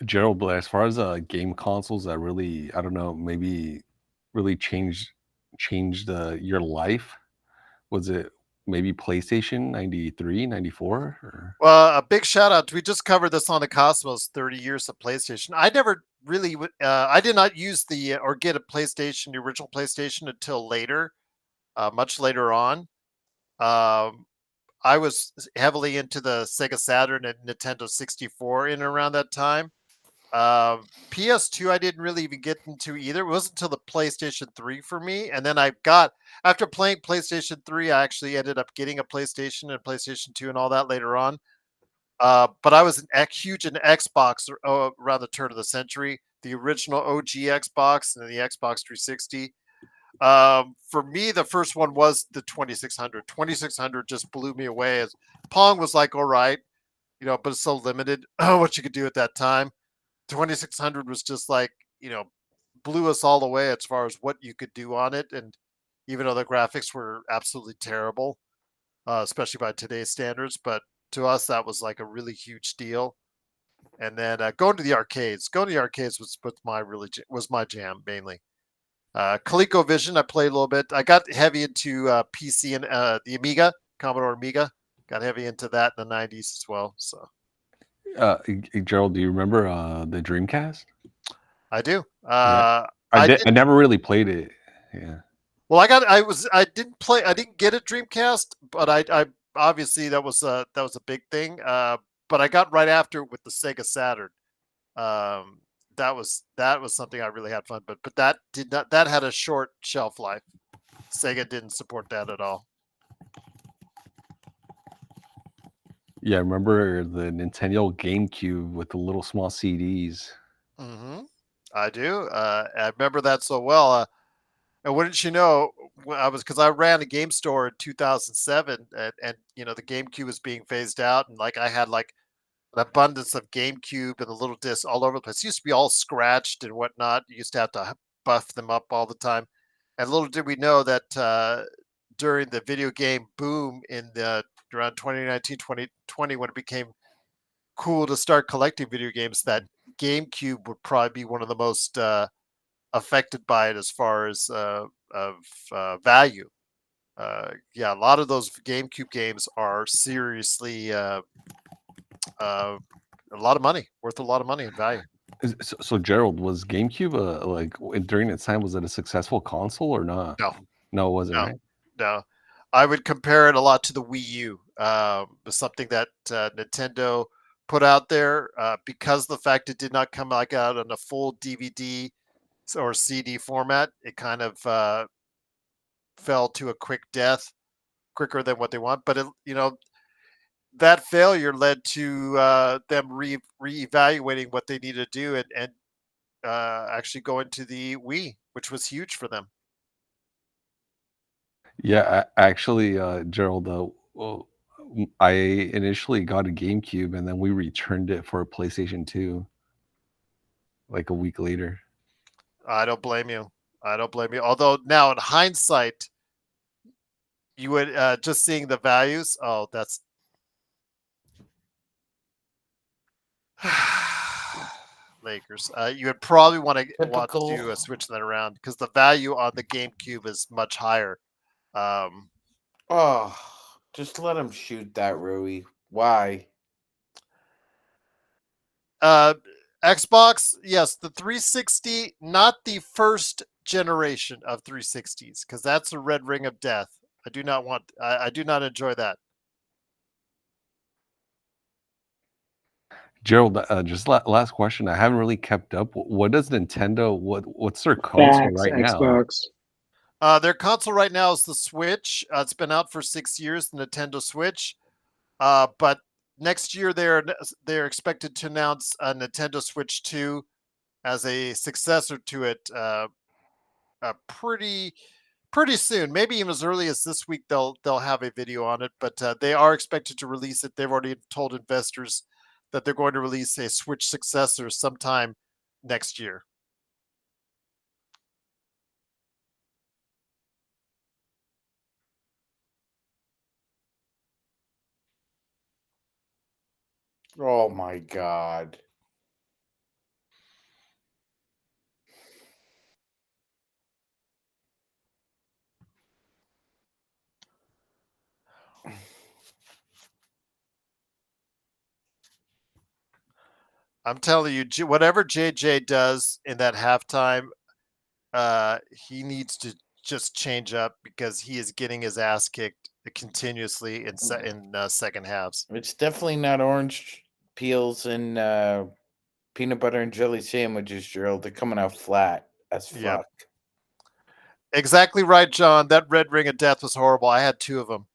Gerald, but as far as game consoles that really, I don't know, maybe really changed your life, was it maybe PlayStation 93, 94? Or? Well, a big shout out. We just covered this on the Cosmos 30 years of PlayStation. I never really, I did not use or get a PlayStation, the original PlayStation, until later, much later on. I was heavily into the Sega Saturn and Nintendo 64 in and around that time. PS2 I didn't really even get into either. It wasn't until the PlayStation 3 for me. And then after playing PlayStation 3, I actually ended up getting a PlayStation and PlayStation 2 and all that later on. But I was huge in Xbox around the turn of the century, the original OG Xbox and then the Xbox 360. For me, the first one was the 2600. 2600 just blew me away. As Pong was like, all right, but it's so limited what you could do at that time. 2600 was just like, blew us all away as far as what you could do on it. And even though the graphics were absolutely terrible, especially by today's standards, but to us, that was like a really huge deal. And then going to the arcades was my jam mainly. ColecoVision, I played a little bit. I got heavy into PC and the Amiga, Commodore Amiga. Got heavy into that in the 90s as well. So, Gerald, do you remember the Dreamcast? I do. Yeah. I never really played it. Yeah. Well, I didn't get a Dreamcast, but I obviously that was a big thing. But I got right after it with the Sega Saturn. That was something I really had fun, but that had a short shelf life. Sega didn't support that at all. Yeah, I remember the Nintendo GameCube with the little small CDs. Mm-hmm. I do. I remember that so well. And wouldn't you know, because I ran a game store in 2007, and the GameCube was being phased out, and like I had like an abundance of GameCube and the little discs all over the place. It used to be all scratched and whatnot. You used to have to buff them up all the time. And little did we know that during the video game boom in around 2019, 2020, when it became cool to start collecting video games, that GameCube would probably be one of the most affected by it as far as value. Yeah, a lot of those GameCube games are seriously a lot of money, worth a lot of money in value. So Gerald, was GameCube during its time, was it a successful console or not? No, it wasn't. No, right? No. I would compare it a lot to the Wii U. Something that Nintendo put out there because the fact it did not come out on a full DVD or CD format. It kind of fell to a quick death, quicker than what they want. But that failure led to them reevaluating what they needed to do and actually going to the Wii, which was huge for them. Yeah, actually, Gerald, I initially got a GameCube and then we returned it for a PlayStation 2 like a week later. I don't blame you. Although now in hindsight, you would just seeing the values. Oh, that's Lakers. You would probably want Typical. to switch that around because the value on the GameCube is much higher. Oh, just let him shoot that, Rui. Why? Xbox, yes, the 360, not the first generation of 360s, because that's a red ring of death. I do not enjoy that. Gerald, just last question. I haven't really kept up. What does Nintendo? What's their console Facts, right now? Xbox. Their console right now is the Switch. It's been out for 6 years, the Nintendo Switch. But next year they're expected to announce a Nintendo Switch 2 as a successor to it. Pretty soon, maybe even as early as this week. They'll have a video on it, but they are expected to release it. They've already told investors that they're going to release a Switch successor sometime next year. Oh my God. I'm telling you, whatever JJ does in that halftime, he needs to just change up because he is getting his ass kicked continuously in second halves. It's definitely not orange peels and peanut butter and jelly sandwiches, Gerald. They're coming out flat as fuck. Yep. Exactly right, John. That red ring of death was horrible. I had 2 of them.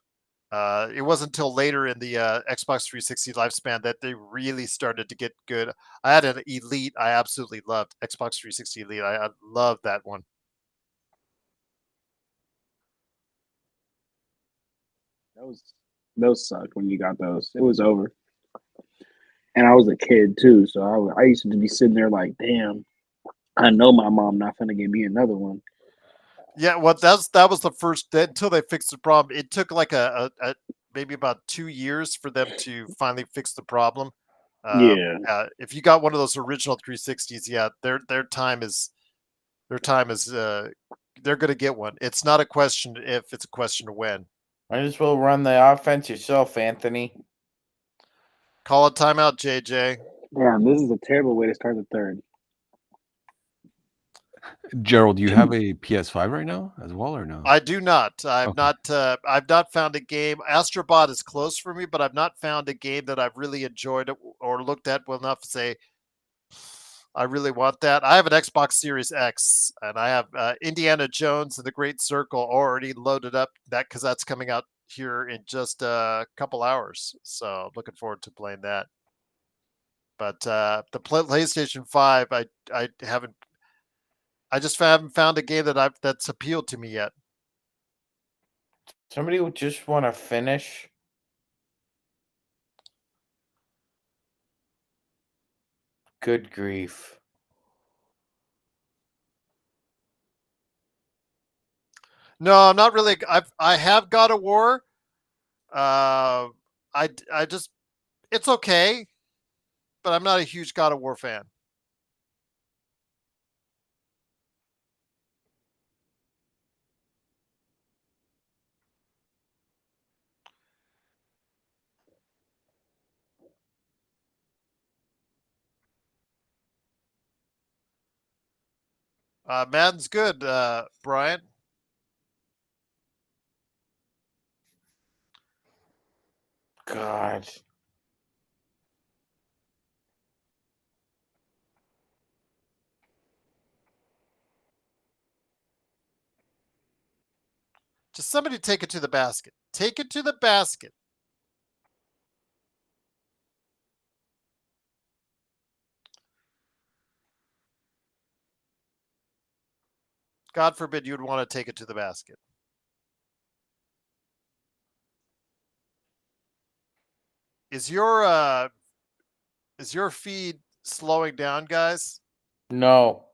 It wasn't until later in the Xbox 360 lifespan that they really started to get good. I had an Elite I absolutely loved. Xbox 360 Elite. I loved that one. Those sucked when you got those. It was over. And I was a kid too, so I used to be sitting there like, damn, I know my mom not gonna give me another one. Yeah, well, that was the first until they fixed the problem. It took like a maybe about 2 years for them to finally fix the problem. Yeah. If you got one of those original 360s, yeah, their time is they're going to get one. It's not a question if, it's a question of when. Might as well run the offense yourself, Anthony. Call a timeout, JJ. Damn, this is a terrible way to start the third. Gerald, do you have a PS5 right now as well, or no? I do not. I've not found a game. Astrobot is close for me, but I've not found a game that I've really enjoyed or looked at well enough to say I really want that. I have an Xbox Series X, and I have Indiana Jones and the Great Circle already loaded up. Because that's coming out here in just a couple hours. So looking forward to playing that. But the PlayStation 5, I haven't. I just haven't found a game that's appealed to me yet. Somebody would just want to finish. Good grief. No, I'm not really. I have God of War. I just, it's okay, but I'm not a huge God of War fan. Madden's good, Brian. God. Just somebody take it to the basket. Take it to the basket. God forbid you'd want to take it to the basket. Is your feed slowing down, guys? No,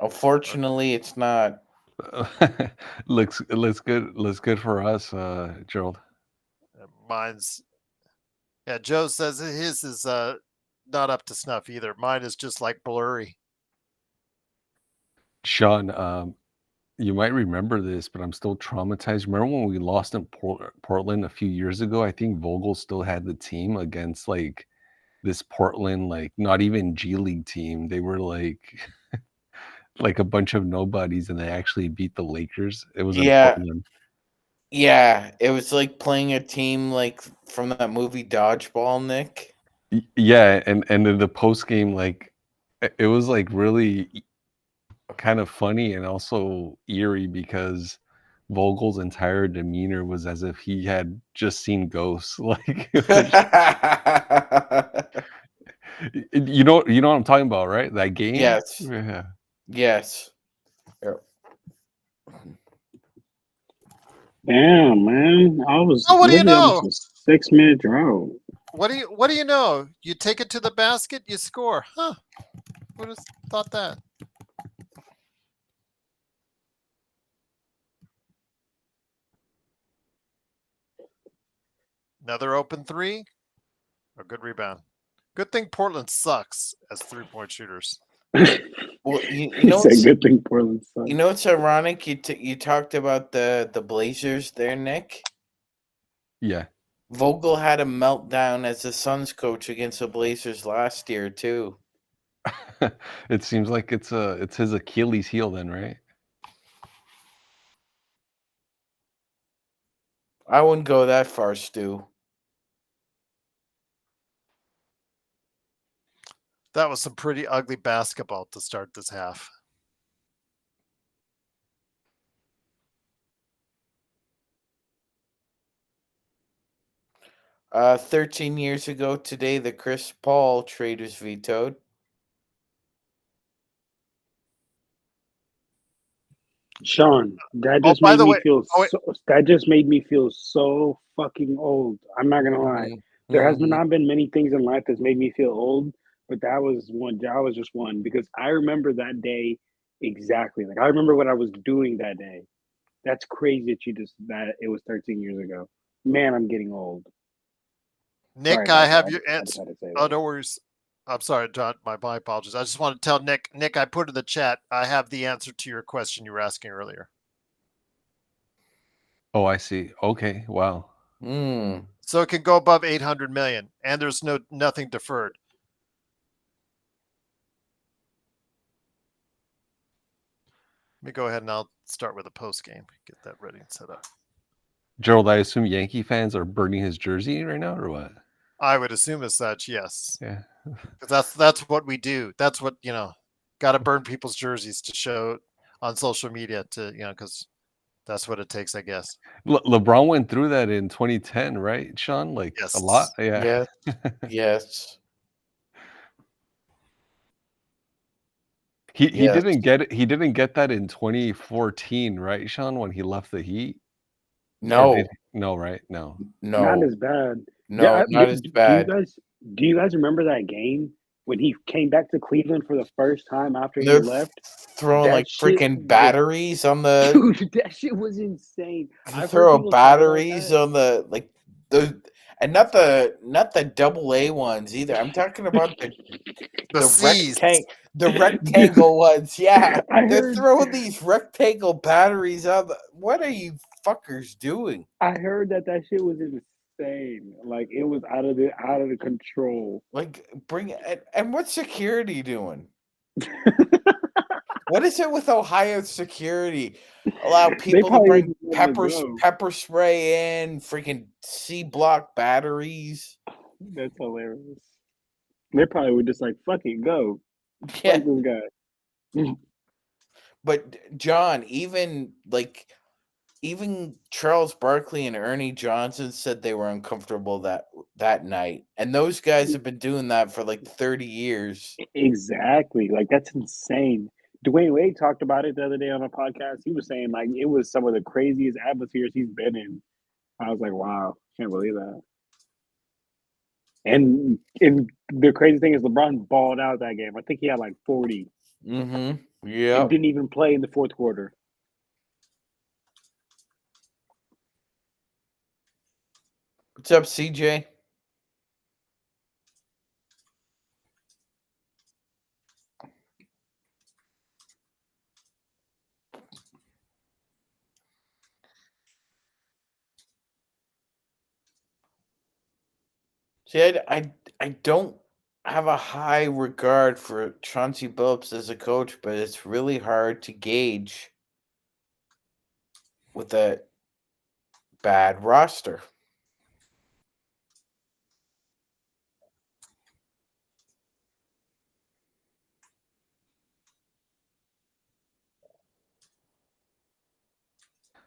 unfortunately, it's not. looks good. Looks good for us, Gerald. Mine's Joe says his is not up to snuff either. Mine is just like blurry. Sean, you might remember this, but I'm still traumatized. Remember when we lost in Portland a few years ago? I think Vogel still had the team against like this Portland, like not even G League team. They were like like a bunch of nobodies, and they actually beat the Lakers. It was in Portland. Yeah, it was like playing a team like from that movie Dodgeball, Nick. Yeah, and then the post game, like it was like really kind of funny and also eerie because Vogel's entire demeanor was as if he had just seen ghosts. Like you know what I'm talking about, right? That game? Yes. Yeah. Yes. Damn, man. I was. Oh, what do you literally know? almost a 6-minute drought. What do you know? You take it to the basket, you score. Huh. Who would have thought that? Another open three. A good rebound. Good thing Portland sucks as 3-point shooters. Well, you know, It's a good thing Portland sucks. You know, it's ironic. You talked about the Blazers there, Nick. Yeah. Vogel had a meltdown as the Suns coach against the Blazers last year too. It seems like it's his Achilles heel then, right? I wouldn't go that far, Stu. That was some pretty ugly basketball to start this half. Uh, 13 years ago today, the Chris Paul trade was vetoed. Sean, that Oh, just by made the me way- feel. oh, wait. That just made me feel so fucking old. I'm not gonna lie. There has Mhm. not been many things in life that's made me feel old, but that was one. That was just one because I remember that day exactly. Like I remember what I was doing that day. That's crazy that it was 13 years ago. Man, I'm getting old. Nick, Sorry I about have that. your I answer. just had to say Oh, that. no worries. I'm sorry, John. My apologies. I just want to tell Nick. Nick, I put in the chat. I have the answer to your question you were asking earlier. Oh, I see. Okay. Wow. Mm. So it can go above 800 million, and there's nothing deferred. Let me go ahead and I'll start with a post game. Get that ready and set up. Gerald, I assume Yankee fans are burning his jersey right now, or what? I would assume as such, yes. Yeah. 'Cause that's what we do. That's what, got to burn people's jerseys to show on social media because that's what it takes, I guess. LeBron went through that in 2010, right, Sean? Like Yes. a lot. Yeah. Yes. Yes. He Yes. didn't get it. He didn't get that in 2014, right, Sean, when he left the Heat? Or No. did he? No, right? No. Not No. as bad. No. Not as bad. Do you guys remember that game when he came back to Cleveland for the first time after he They're left? throwing That like shit freaking was- batteries on the. Dude, that shit was insane. They I've heard throw people talk about batteries that. on the like the and not the double A ones either. I'm talking about The the C's. the rectangle ones. Yeah, I they're heard throwing these rectangle batteries on. What are you fuckers doing? I heard that shit was insane. Like it was out of the control. Like and what's security doing? What is it with Ohio security? Allow people to probably bring just wanted to go. pepper spray in, freaking C block batteries. That's hilarious. They probably were just like, "Fuck it, go, Yeah, fuck this guy." but John, even even Charles Barkley and Ernie Johnson said they were uncomfortable that night, and those guys have been doing that for like 30 years. Exactly. Like that's insane. Dwayne Wade talked about it the other day on a podcast. He was saying like it was some of the craziest atmospheres he's been in. I was like, wow, can't believe that. And the crazy thing is LeBron balled out that game. I think he had like 40 Mm-hmm. and Yep. didn't even play in the fourth quarter. What's up, CJ? See, I don't have a high regard for Chauncey Billups as a coach, but it's really hard to gauge with a bad roster.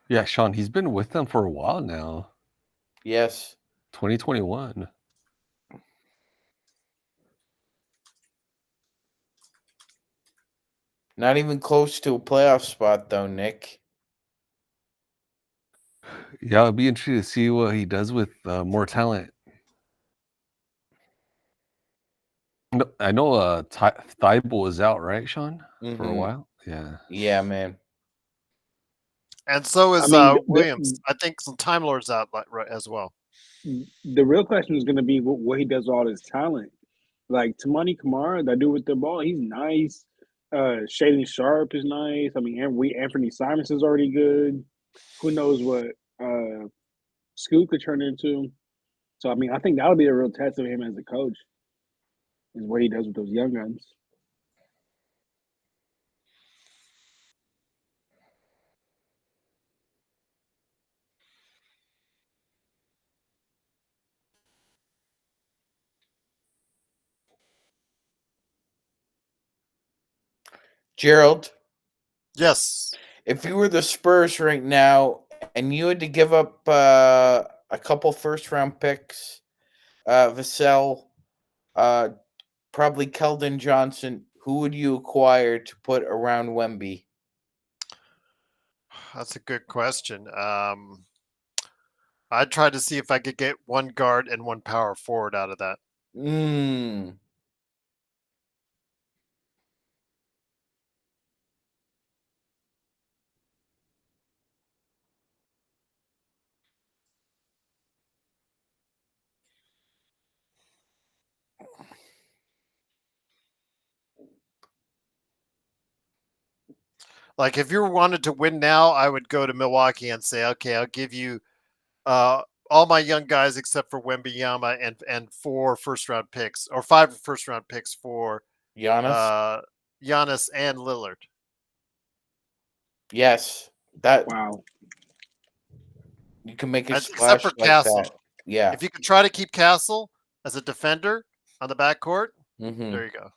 Yeah, Sean, he's been with them for a while now. Yes. 2021. Not even close to a playoff spot, though, Nick. Yeah, it'll be interesting to see what he does with more talent. No, I know Thibault is out, right, Sean? For a Mhm. while? Yeah. Yeah, man. And so is I mean, Williams. I think some Time Lord's out as well. The real question is going to be what he does with all his talent. Like Tamani Kamara, that dude with the ball, he's nice. Shaden Sharp is nice. I mean, Anthony Simons is already good. Who knows what Scoot could turn into? So I mean, I think that'll be a real test of him as a coach, is what he does with those young guns. Gerald, Yes. if you were the Spurs right now and you had to give up a couple first-round picks, Vassell, probably Keldon Johnson, who would you acquire to put around Wemby? That's a good question. I'd try to see if I could get one guard and one power forward out of that. Like if you wanted to win now, I would go to Milwaukee and say, okay, I'll give you all my young guys except for Wembanyama and 4 first-round picks or 5 first-round picks for Giannis? Giannis and Lillard. Yes. That Wow. you can make a Except splash for like Castle. that. Yeah. If you could try to keep Castle as a defender on the backcourt, Mhm. there you go.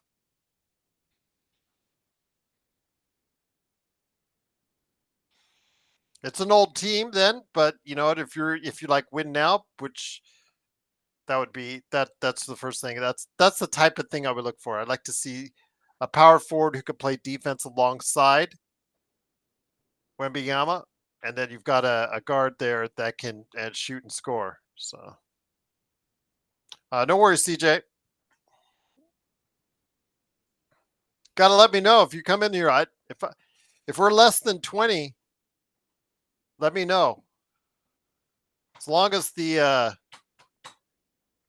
It's an old team then, but you know what? If you like win now, which that would be that's the first thing. That's the type of thing I would look for. I'd like to see a power forward who could play defense alongside Wembanyama, and then you've got a guard there that can shoot and score. So no worries, CJ. Gotta let me know if you come in here. If we're less than 20, let me know. As long as the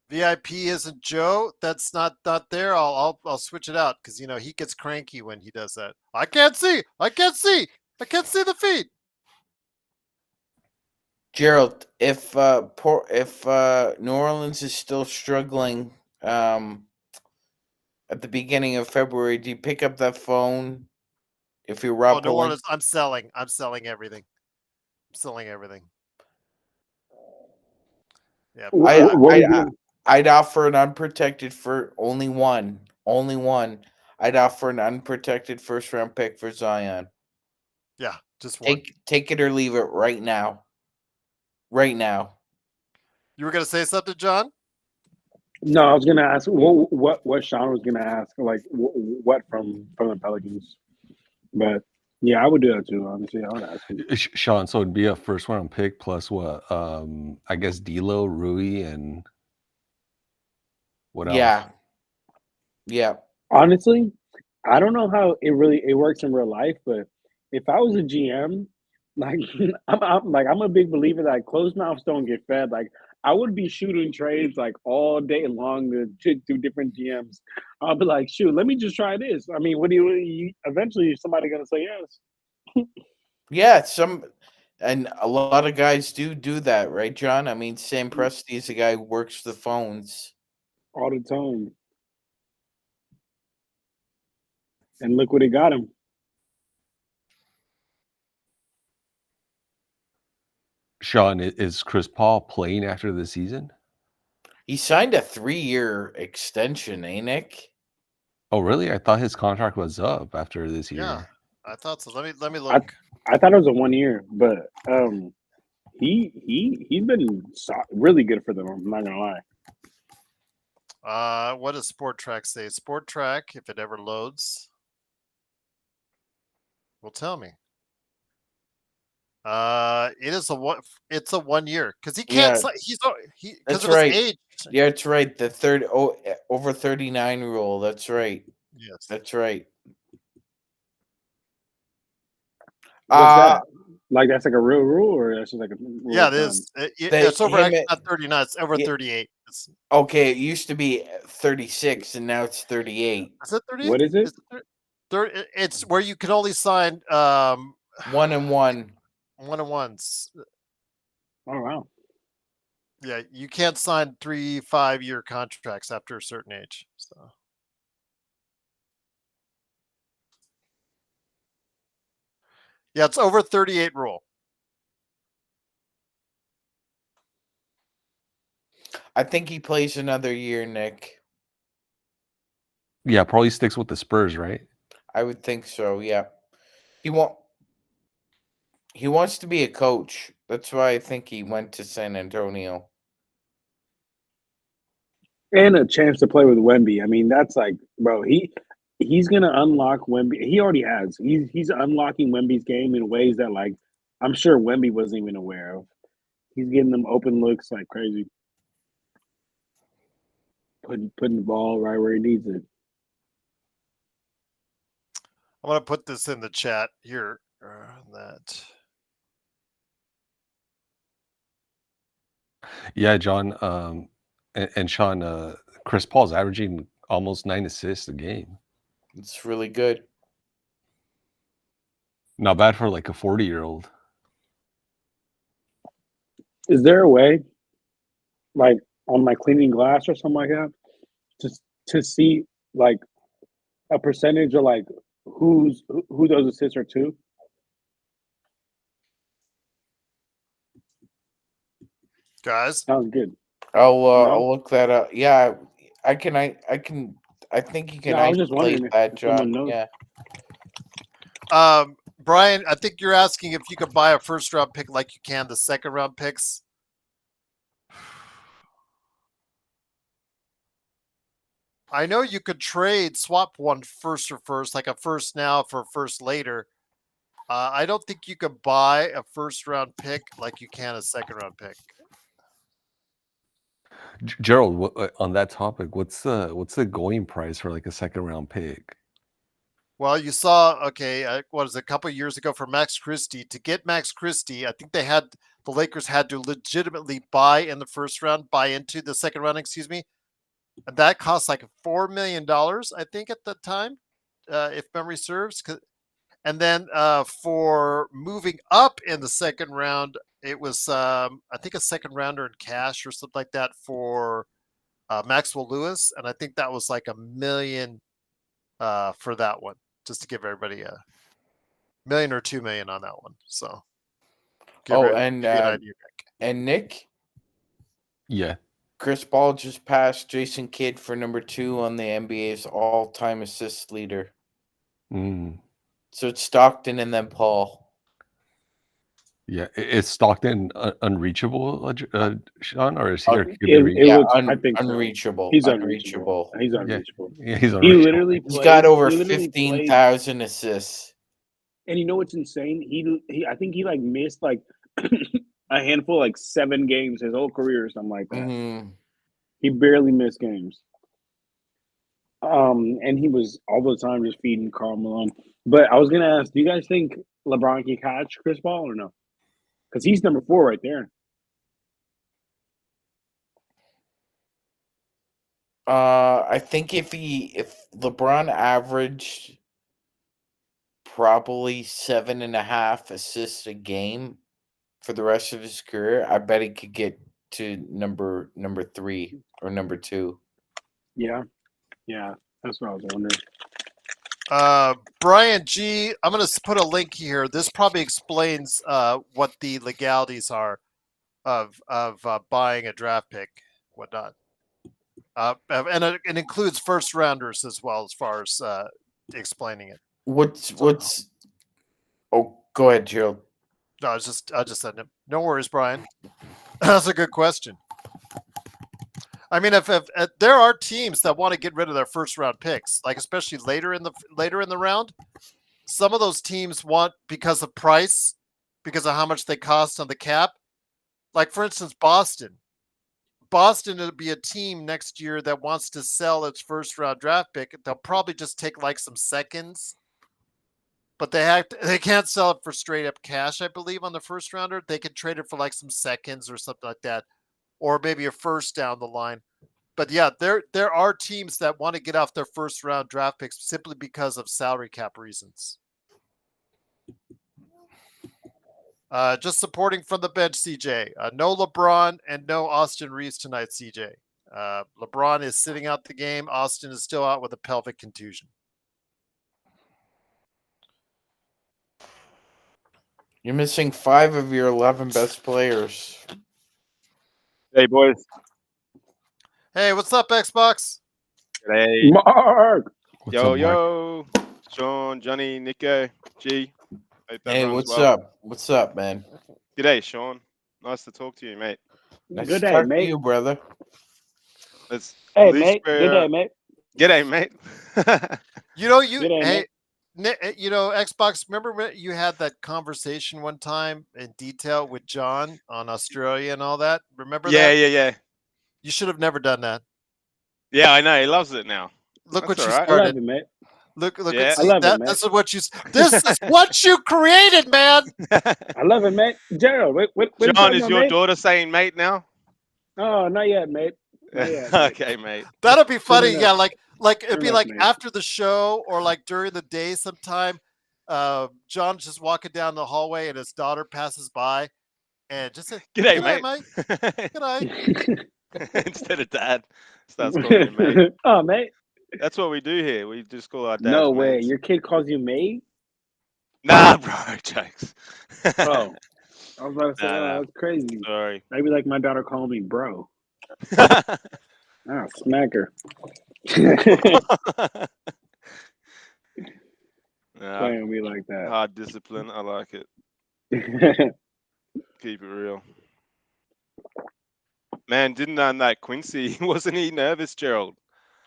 VIP isn't Joe, that's not there. I'll switch it out because you know he gets cranky when he does that. I can't see the feed. Gerald, if New Orleans is still struggling at the beginning of February, do you pick up that phone if you're Rob? Oh, New Orleans, I'm selling everything. Yeah, I'd offer an unprotected for only one. I'd offer an unprotected first round pick for Zion. Yeah, Just one. Take it or leave it right now. Right now. You were going to say something, John? No, I was gonna ask what Sean was gonna ask, like what from the Pelicans, but yeah, I would do that too. Honestly, I would ask him. Sean, so it'd be a first round pick plus what? I guess D'Lo, Rui, and what else? Yeah. Honestly, I don't know how it works in real life, but if I was a GM, like I'm a big believer that closed mouths don't get fed. Like I would be shooting trades like all day long to different GMs. I'll be like, shoot, let me just try this. I mean, what do you eventually somebody gonna say yes? Yeah, and a lot of guys do that, right, John? I mean, Sam Presti is a guy who works the phones All the time. And look what it got him. Sean, is Chris Paul playing after the season? He signed a 3-year extension, eh, Nick? Oh, really? I thought his contract was up after this year. Yeah, I thought so. Let me look. I thought it was a 1 year, but he's been really good for them. I'm not gonna lie. What does Sport Track say? Sport Track, if it ever loads, will tell me. It's a 1 year because he can't. Because That's of right. his age. Yeah, that's right. The over 39 rule. That's right. Yes, That's right. What's that? Like that's like a real rule, or that's just like a rule yeah, it is. It's over not 39. It's over 38. Okay, it used to be 36, and now it's 38. Is it 38? What is it? It's where you can only sign 1-and-1. 1-and-1s. Oh wow. Yeah, you can't sign 3-5 year contracts after a certain age. So. Yeah, it's over 38 rule. I think he plays another year, Nick. Yeah, probably sticks with the Spurs, right? I would think so. Yeah, he wants to be a coach. That's why I think he went to San Antonio. And a chance to play with Wemby. I mean, that's like, bro, he's gonna unlock Wemby. He already has. He's unlocking Wemby's game in ways that like I'm sure Wemby wasn't even aware of. He's getting them open looks like crazy. Putting the ball right where he needs it. I'm gonna put this in the chat here. That. Yeah, John. And Sean, Chris Paul's averaging almost 9 assists a game. It's really good. Not bad for like a 40-year-old. Is there a way, like on my cleaning glass or something like that, to see like a percentage of like who those assists are to? Guys, Sounds good. I'll look that up. Yeah, I can. I think you can. No, I was just wondering that, if someone John. knows. Yeah. Brian, I think you're asking if you could buy a first round pick like you can the second round picks. I know you could swap one first for first, like a first now for a first later. I don't think you could buy a first round pick like you can a second round pick. Gerald, on that topic, what's the going price for like a second round pick? Well, you saw, what is it, a couple of years ago for Max Christie. To get Max Christie, I think the Lakers had to legitimately buy into the second round, excuse me. And that cost like $4 million, I think, at the time, if memory serves. And then for moving up in the second round, it was, I think, a second rounder in cash or something like that for Maxwell Lewis. And I think that was like $1 million for that one, just to give everybody $1 million or $2 million on that one. So, give you an idea. And Nick, Yeah, Chris Paul just passed Jason Kidd for number 2 on the NBA's all-time assist leader. Mm. So it's Stockton and then Paul. Yeah, is Stockton unreachable, Sean, or is he or could be It reached? Yeah, was. I think so. unreachable. He's unreachable. Unreachable. He's Yeah, unreachable. yeah, he's He unreachable. literally He's plays. got over he literally plays, 15,000 assists. and you know what's insane? He I think he like missed like a handful, like 7 games his whole career or something like that. Mhm. He barely missed games. And he was all the time just feeding Karl Malone. But I was gonna ask, do you guys think LeBron can catch Chris Paul or no? Because he's number 4 right there. I think if LeBron averaged probably 7.5 assists a game for the rest of his career, I bet he could get to number 3 or number 2. Yeah, that's what I was wondering. Brian G, I'm going to put a link here. This probably explains what the legalities are of buying a draft pick, whatnot. And it includes first rounders as well, as far as explaining it. What's Oh, go ahead, Gerald. No, I just said it. No worries, Brian. That's a good question. I mean, if there are teams that want to get rid of their first round picks, like especially later in the round, some of those teams want, because of price, because of how much they cost on the cap. Like for instance, Boston. Boston will be a team next year that wants to sell its first round draft pick. They'll probably just take like some seconds, but they can't sell it for straight up cash, I believe, on the first rounder. They can trade it for like some seconds or something like that, or maybe a first down the line. But yeah, there are teams that want to get off their first round draft picks simply because of salary cap reasons. Just supporting from the bench, CJ. No LeBron and no Austin Reeves tonight, CJ. LeBron is sitting out the game. Austin is still out with a pelvic contusion. You're missing 5 of your 11 best players. Hey, boys. Hey, what's up, Xbox? Hey. Mark! What's Yo, up, Mark? yo. Sean, Johnny, Nico, G. Hope Hey, everyone's what's well. up? What's up, man? G'day, Sean. Nice to talk to you, mate. Nice Good to day, talk to mate. you, brother. Let's Hey, at least mate. Good day, mate. G'day, mate. You know, Good day, mate. you know, Xbox, remember when you had that conversation one time in detail with John on Australia and all that? Remember that? Yeah. You should have never done that. Yeah, I know. He loves it now. Look That's what you all right. I love started. it, mate. Look Yeah. at I love it, mate. this is what you created, man. I love it, mate. Gerald, what are you John, talking is about, your mate? daughter saying mate now? Oh, not yet, mate. Not yet, mate. Okay, mate. That'll be funny. enough. Yeah, like it'd be enough, like mate. after the show or like during the day sometime. John's just walking down the hallway and his daughter passes by and just says, G'day, "G'day, mate. mate. G'day." Instead of dad, starts calling you mate. Oh, mate. That's what we do here. We just call our dads No way. mates. Your kid calls you mate? Nah, bro, jokes. Oh. I was about to say, Nah. that's crazy. Sorry. Maybe like my daughter called me bro. Nah. Ah, smack her. Playing me like that. Hard discipline. I like it. Keep it real. Man, didn't that Quincy, wasn't he nervous, Gerald?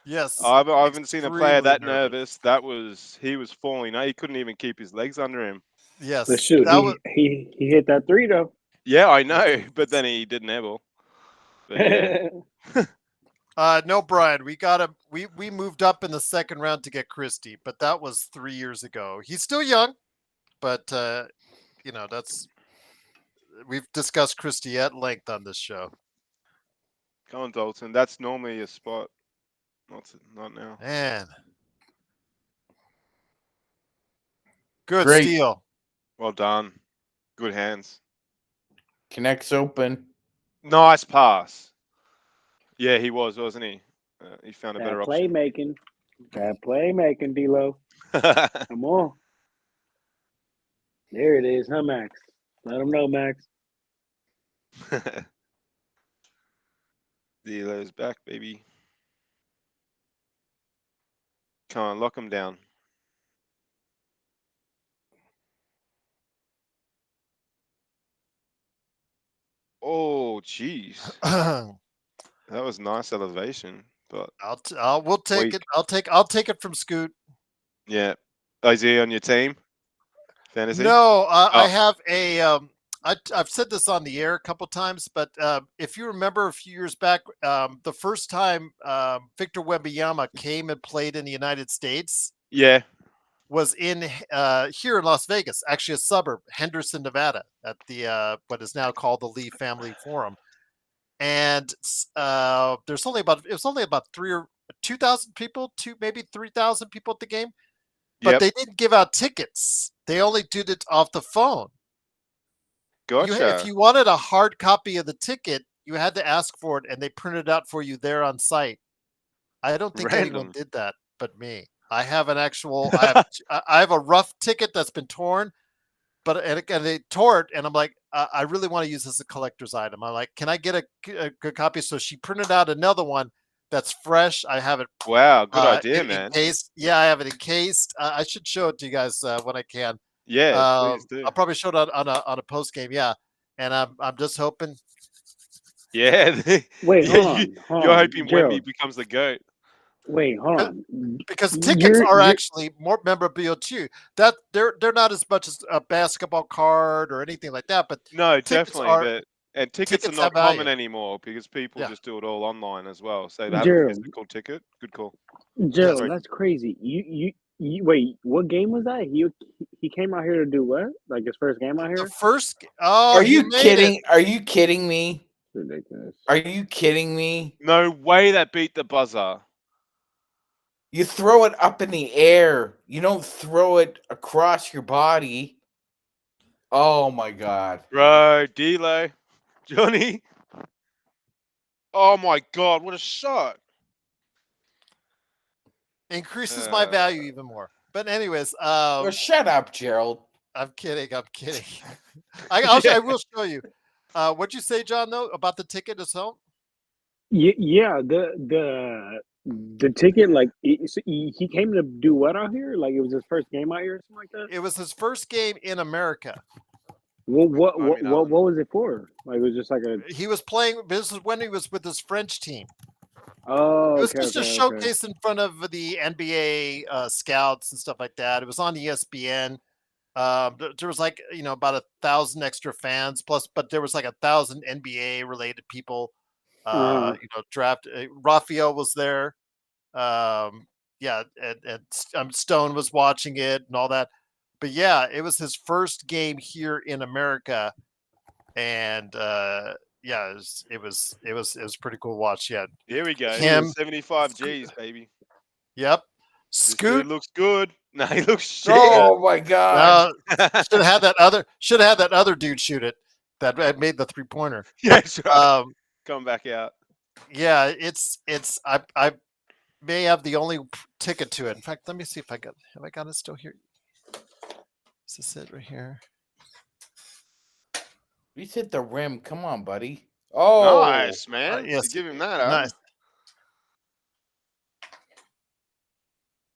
Yes. I haven't seen a player that extremely nervous. nervous. He was falling. He couldn't even keep his legs under him. Yes. But shoot, That was he hit that 3 though. Yeah, I know, but then he didn't ever. But yeah. no, Brian. We got him. We moved up in the second round to get Christie, but that was 3 years ago. He's still young, but you know, we've discussed Christie at length on this show. Come on, Dalton. That's normally a spot. Not now. Man. Good Great. steal. Well done. Good hands. Connects open. Nice pass. Yeah, he was, wasn't he? He found a Bad better option. playmaking, D-Lo. Come on. There it is, huh, Max? Let him know, Max. D'Lo's back, baby. Come on, lock him down. Oh, jeez. I'll That was nice elevation, but we'll take weak. it. I'll take it from Scoot. Yeah. Is he on your team? Fantasy? No, I Oh. have a. I've said this on the air a couple times, but if you remember a few years back, the first time Victor Wembanyama came and played in the United States Yeah. was in here in Las Vegas, actually a suburb, Henderson, Nevada, at the what is now called the Lee Family Forum. And it was only about 2,000 people, maybe 3,000 people at the game, but Yep. they didn't give out tickets. They only did it off the phone. Gotcha. If you wanted a hard copy of the ticket, you had to ask for it, and they printed it out for you there on site. I don't think anyone Random. did that but me. I have an actual. I have a rough ticket that's been torn, but and they tore it, and I'm like, I really want to use this as a collector's item. I'm like, can I get a good copy? So she printed out another one that's fresh. I have it. Wow, good idea, man. Encased. Yeah, I have it encased. I should show it to you guys when I can. Yeah, please do. I'll probably show it on a post game. Yeah, and I'm just hoping. Yeah. Wait, hold on. You're hoping Gerald. Wemby becomes the GOAT. Wait, hold on. Because tickets are actually more memorabilia too. That they're not as much as a basketball card or anything like that. But No, tickets definitely. And tickets are tickets not have common value. anymore because people Yeah. just do it all online as well. So to have a Gerald. physical ticket, good call. Gerald, Sorry. that's crazy. You wait. What game was that? He came out here to do what? Like his first game out the here? first. Oh, Are he you made kidding? it. Are you kidding me? Ridiculous. Are you kidding me? No way that beat the buzzer. You throw it up in the air. You don't throw it across your body. Oh my god. Bro, D'Lo. Johnny. Oh my god, what a shot. Increases my value even more. But anyways, Well, shut up, Gerald. I'm kidding. I will show you. What'd you say, John? Though about the ticket itself? Yeah. The ticket, like he came to do what out here? Like it was his first game out here or something like that. It was his first game in America. What I mean, what was it for? Like it was just like a. He was playing. This is when he was with his French team. Oh, It was okay, just a okay. showcase in front of the NBA scouts and stuff like that. It was on ESPN. There was like about 1,000 extra fans plus, but there was like 1,000 NBA related people. Draft. Raphael was there. Yeah, and Stone was watching it and all that. But yeah, it was his first game here in America, and yeah, it was pretty cool to watch. Yeah, Here we go. Him. 75 G's, baby. yep. This dude Scoot. looks good. No, he looks shit. Oh my god. Should have had that other dude shoot it that had made the 3-pointer. Yeah, right. Come back out. Yeah, it's I may have the only ticket to it. In fact, let me see if have I got it still here. Is this it right here? He's hit the rim. Come on, buddy. Oh, Nice, man. Yes. You give him that, huh? Nice.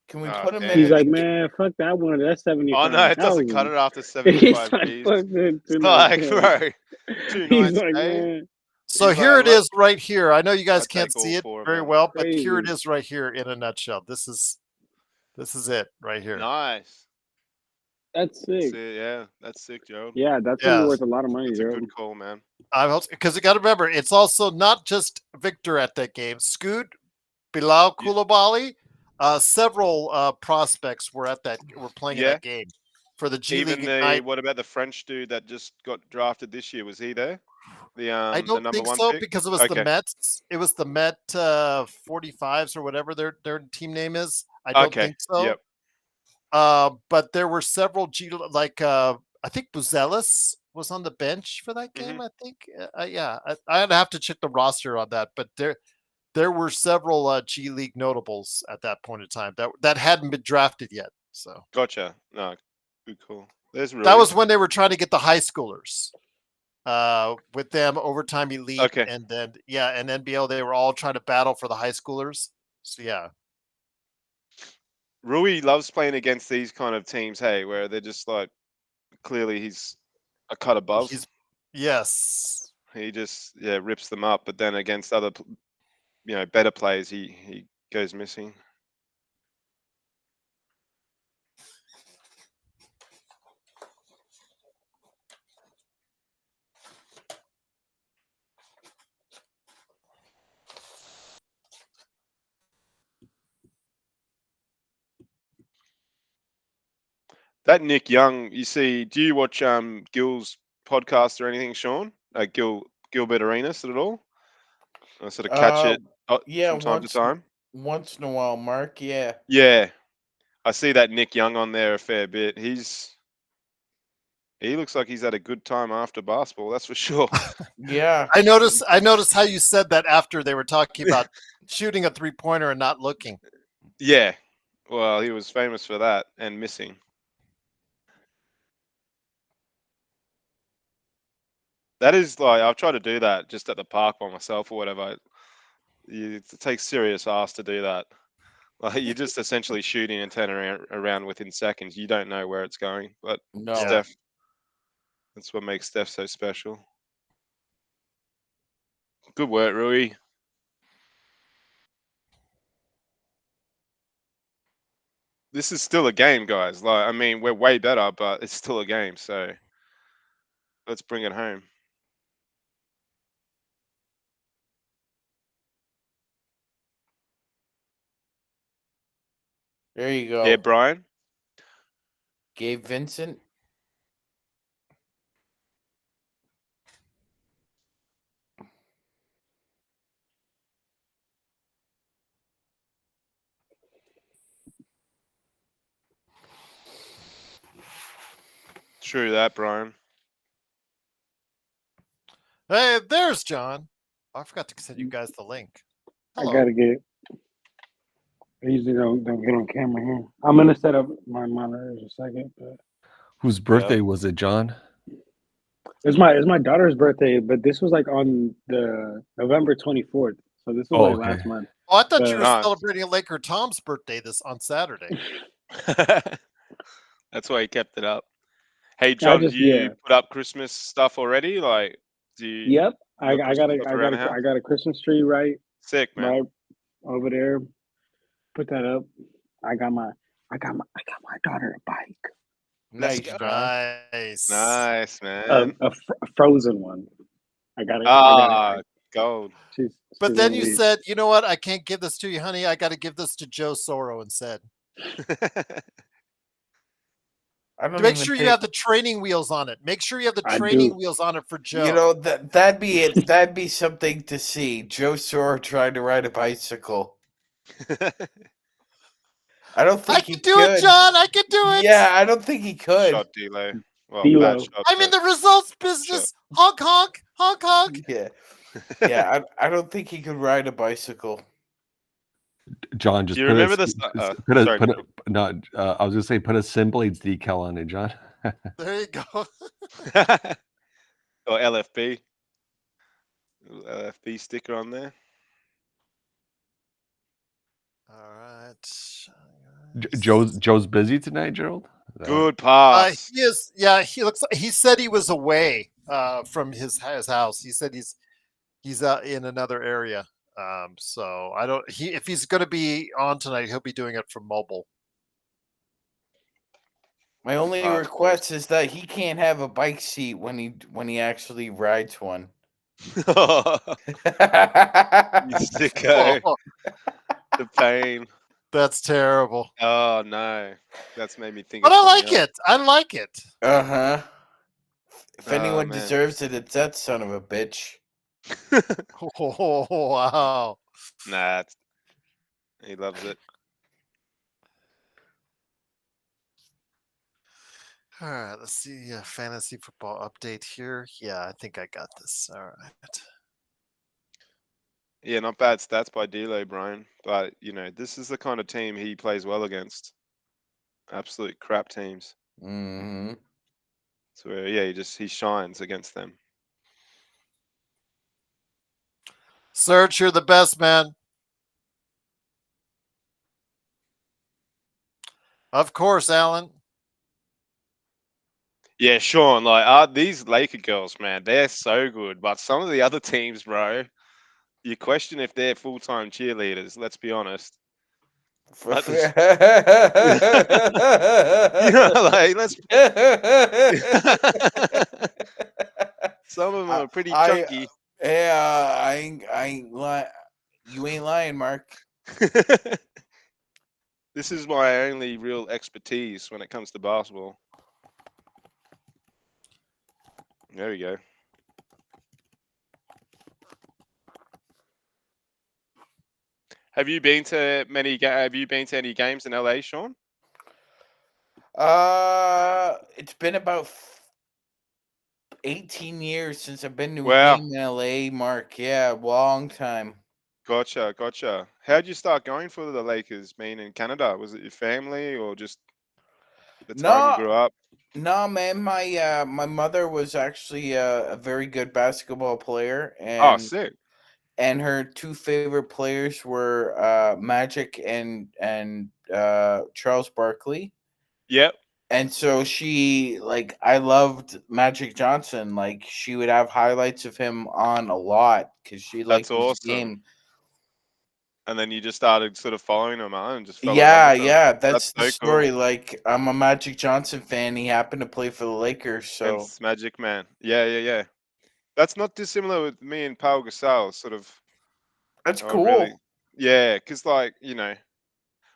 Can we Oh, put him damn. in? He's the like, game? man, fuck that one. That's 75. Oh, no, it doesn't cut it after 75 like, G's. fuck that, It's like, bro, 2 He's nights like, a day. man. So He's here like, it is right here. I know you guys I'd can't take see all it 4 of very them. well, but here it Crazy. is right here in a nutshell. This is it right here. Nice. That's sick. Yeah, that's sick, Gerald. Yeah, that's gonna be Yes. worth a lot of money, That's a Gerald. good call, man. I hope because you got to remember it's also not just Victor at that game. Scoot, Bilal Koulibaly, several prospects were playing in that game for the G Even League Ignite. what about the French dude that just got drafted this year? Was he there? I The don't number think 1 so pick? because it was the Okay. Mets. It was the Met 45s or whatever their team name is. I don't Okay. think so. Yep. But there were several I think Buzelis was on the bench for that game. I think, I'd have to check the roster on that. But there were several G League notables at that point in time that hadn't been drafted yet. So Gotcha. No, good call. There's that was when they were trying to get the high schoolers. With them overtime elite, Okay. and then and NBL they were all trying to battle for the high schoolers. So yeah. Rui loves playing against these kind of teams, hey, where they're just like clearly he's a cut above. Yes. He just rips them up, but then against other better players, he goes missing. That Nick Young, you see, do you watch Gil's podcast or anything, Sean? Gilbert Arenas at all? I sort of catch it Yeah, from time to time. once in a while, Mark. Yeah. Yeah, I see that Nick Young on there a fair bit. He looks like he's had a good time after basketball. That's for sure. Yeah. I noticed how you said that after they were talking about shooting a 3-pointer and not looking. Yeah. Well, he was famous for that and missing. That is like I've tried to do that just at the park by myself or whatever. It takes serious ass to do that. Like you're just essentially shooting and turning around within seconds. You don't know where it's going. But No. Steph, that's what makes Steph so special. Good work, Rui. This is still a game, guys. Like I mean, we're way better, but it's still a game. So let's bring it home. There you go. Yeah, Brian. Gabe Vincent. True that, Brian. Hey, there's John. I forgot to send you guys the link. Hello. I gotta get. I usually don't get on camera here. I'm gonna set up my monitor in a second. But Whose birthday was it, John? it's my daughter's birthday, but this was like on the November 24th. So this was like last month. Oh, I thought you were Nice. celebrating Laker Tom's birthday on Saturday. That's why he kept it up. Hey, I John, just- do you yeah. put up Christmas stuff already? Like, do you? Yep, I got got Christmas stuff around the house? I got a Christmas tree right Sick, man. right over there. Put that up. I got my daughter a bike, Nice. go. John. Nice. Nice, man. a frozen one. I got it. Ah, gold. But she's then you really- said, you know what? I can't give this to you, honey. I got to give this to Joe Soro instead. I don't Make even sure you think- have the training wheels on it. Make sure you have the I training do. wheels on it for Joe. You know that'd be it. That'd be something to see. Joe Soro trying to ride a bicycle. I don't think I he can do could. it, John. I can do it. Yeah, I don't think he could. Shot D'Lo. Well, D'Lo. bad shot, I'm in but- the results business. Honk, honk, honk, honk. Yeah, yeah. I don't think he could ride a bicycle. John, just Do you put remember a, this? put a, Sorry, put a, no, I was gonna say put a Sin Blades decal on it, John. There you go. or LFB. LFB sticker on there. All right. Joe's busy tonight, Gerald. Good pass. He is. Yeah, he looks. He said he was away from his house. He said he's in another area. So I don't. If he's going to be on tonight, he'll be doing it from mobile. My only Of request is that he can't have a bike seat when he actually rides one. You sicko. Oh, The pain. that's terrible. Oh no, that's made me think. But of I like something else. it. I like it. Uh-huh. If Oh, anyone man. deserves it, it's that son of a bitch. Oh, wow. Nah, he loves it. All right. Let's see. Fantasy football update here. Yeah, I think I got this. All right. Yeah, not bad stats by D'Lo, Brian. But this is the kind of team he plays well against. Absolute crap teams. Mm-hmm. So yeah, he shines against them. Serge, you're the best, man. Of course, Alan. Yeah, Sean, like these Laker girls, man, they're so good. But some of the other teams, bro, you question if they're full-time cheerleaders, let's be honest. That is, you know, like let's some of them I, are pretty I chunky. yeah, I ain't lying. You ain't lying, Mark. This is my only real expertise when it comes to basketball. There we go. Have you been to any games in LA, Sean? It's been about 18 years since I've been to a Wow. game in LA, Mark. Yeah, long time. Gotcha. How'd you start going for the Lakers? Being in Canada, was it your family or just the time you No, grew up? no, man. My mother was actually a very good basketball player, Oh, sick. and her two favorite players were Magic and Charles Barkley. Yep, And so I loved Magic Johnson. Like, she would have highlights of him on a lot because she liked that's his awesome. game. And then you just started sort of following them on and just fell in love Yeah, with them. yeah, That's that's the so story. cool. Like, I'm a Magic Johnson fan. He happened to play for the Lakers, so Hence Magic Man. Yeah. That's not dissimilar with me and Pau Gasol, sort of. that's Oh, really? cool. Yeah, because like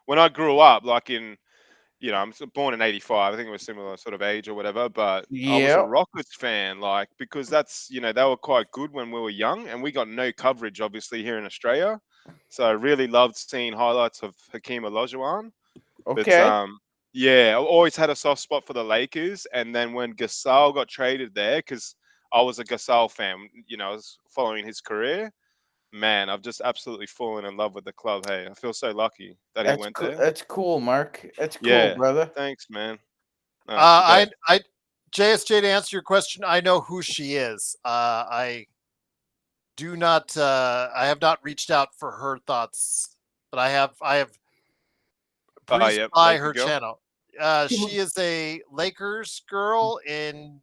when I grew up, like I'm born in '85. I think it was similar sort of age or whatever. But I was a Yeah, Rockets fan, like because that's they were quite good when we were young, and we got no coverage obviously here in Australia. So I really loved seeing highlights of Hakeem Olajuwon. But okay, yeah, I always had a soft spot for the Lakers. And then when Gasol got traded there, because I was a Gasol fan, I was following his career. Man, I've just absolutely fallen in love with the club. Hey, I feel so lucky that he that's went cool. there. That's cool, Mark. That's cool, Yeah, brother. thanks, man. No, it's the best. I JSJ, to answer your question, I know who she is. I do not. I have not reached out for her thoughts, but I have Oh, breezed yep, by Laker her girl. channel. She is a Lakers girl in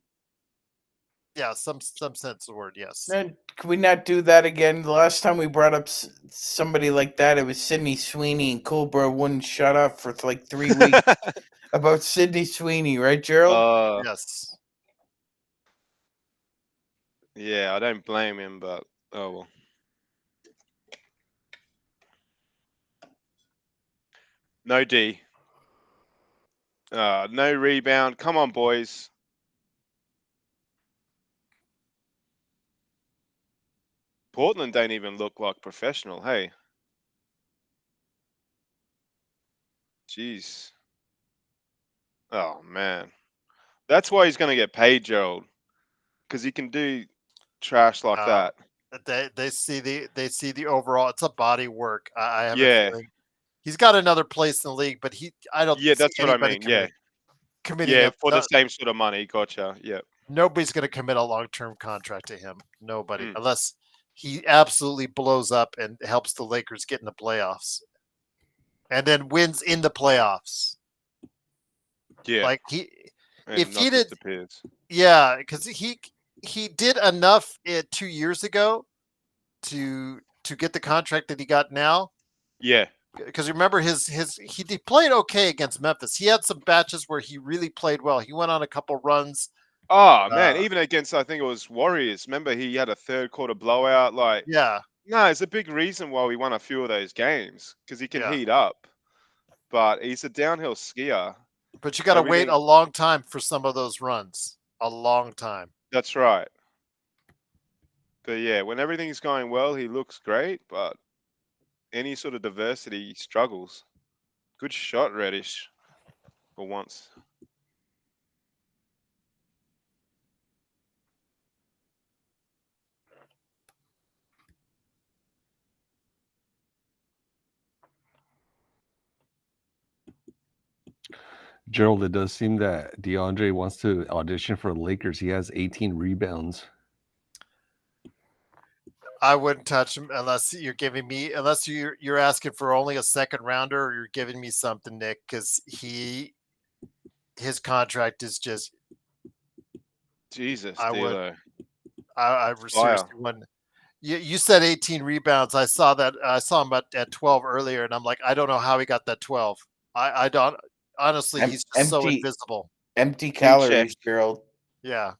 some sense of the word. Yes. Man, can we not do that again? The last time we brought up somebody like that, it was Sydney Sweeney, and Cobra wouldn't shut up for like 3 weeks about Sydney Sweeney, right, Gerald? Yes. Yeah, I don't blame him, but oh well. No D. No rebound. Come on, boys. Portland don't even look like professional. Hey, jeez. Oh man, that's why he's gonna get paid, Gerald, because he can do trash like Uh, that. they see the overall. It's a body work. I have a Yeah, feeling he's got another place in the league, but I don't yeah, see that's what I anybody mean. Yeah, committing yeah, a. for the same sort of money. Gotcha. Yeah. Nobody's going to commit a long-term contract to him. Nobody, Mm, unless he absolutely blows up and helps the Lakers get in the playoffs, and then wins in the playoffs. yeah, Like and if he not did, disappears. yeah, because he did enough 2 years ago to get the contract that he got now. Yeah. Because remember he played okay against Memphis. He had some batches where he really played well. He went on a couple runs. Oh man, Uh, even against I think it was Warriors. Remember he had a third quarter blowout. Like, yeah, no, it's a big reason why we won a few of those games because he can yeah. heat up. But he's a downhill skier. But you got to wait Everything. a long time for some of those runs. A long time. That's right. But yeah, when everything's going well, he looks great. But any sort of diversity, he struggles. Good shot, Reddish, for once. Gerald, it does seem that DeAndre wants to audition for the Lakers. He has 18 rebounds. I wouldn't touch him unless you're asking for only a second rounder or you're giving me something, Nick, because his contract is just Jesus, I would. D'Lo. I Fire. seriously wouldn't. You said 18 rebounds. I saw that. I saw him at 12 earlier, and I'm like, I don't know how he got that 12. I don't. Honestly, he's just so Empty, invisible. empty check. calories, Gerald. Yeah.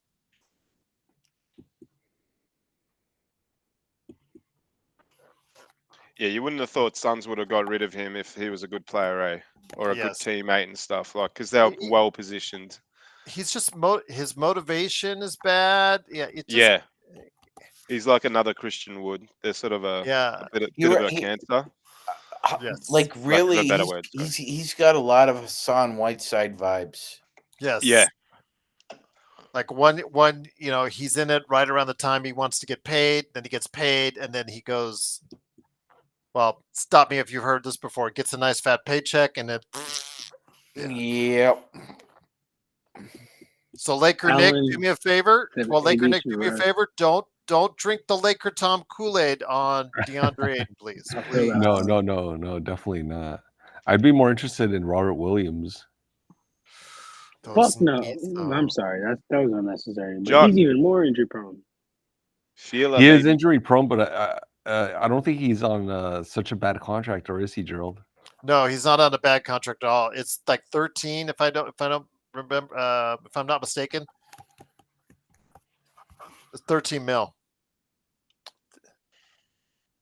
Yeah, you wouldn't have thought Suns would have got rid of him if he was a good player, eh? Or a good Yes. teammate and stuff, like because they're He- well positioned. He's just his motivation is bad. Yeah. It just, Yeah, he's like another Christian Wood. They're sort of Yeah. bit You of were- a cancer. Yes. Like of really, a better word, sorry. he's got a lot of Hassan Whiteside vibes. Yes. Yeah. Like one, he's in it right around the time he wants to get paid. Then he gets paid, and then he goes. Well, stop me if you've heard this before. Gets a nice fat paycheck, and then. Yep. So Laker Nick, Alan do me a favor. said Well, Laker AD Nick, do me a should favor. Don't drink the Laker Tom Kool-Aid on DeAndre Ayton, please. I feel Please. that. No, definitely not. I'd be more interested in Robert Williams. Those Fuck no. knees, though. I'm sorry. That was unnecessary. But John. he's even more injury prone. Feeler, He is baby. injury prone, but I don't think he's on such a bad contract, or is he, Gerald? No, he's not on a bad contract at all. It's like 13, if I don't remember, if I'm not mistaken. It's 13 mil.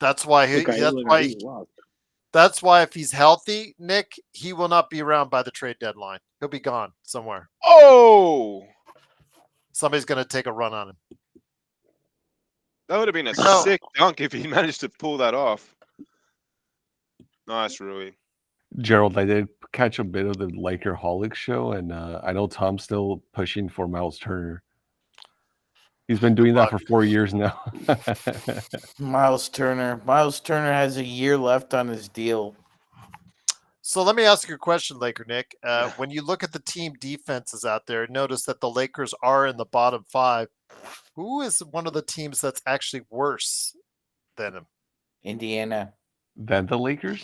That's why that's why if he's healthy, Nick, he will not be around by the trade deadline. He'll be gone somewhere. Oh, Somebody's going to take a run on him. that would have been a No. sick dunk if he managed to pull that off. Nice, Rui. Gerald, I did catch a bit of the Lakerholics show, and I know Tom's still pushing for Miles Turner. He's been doing that for 4 years now. Miles Turner. Miles Turner has a year left on his deal. So let me ask you a question, Laker Nick. When you look at the team defenses out there, notice that the Lakers are in the bottom 5. Who is one of the teams that's actually worse than him? Indiana. Then the Lakers?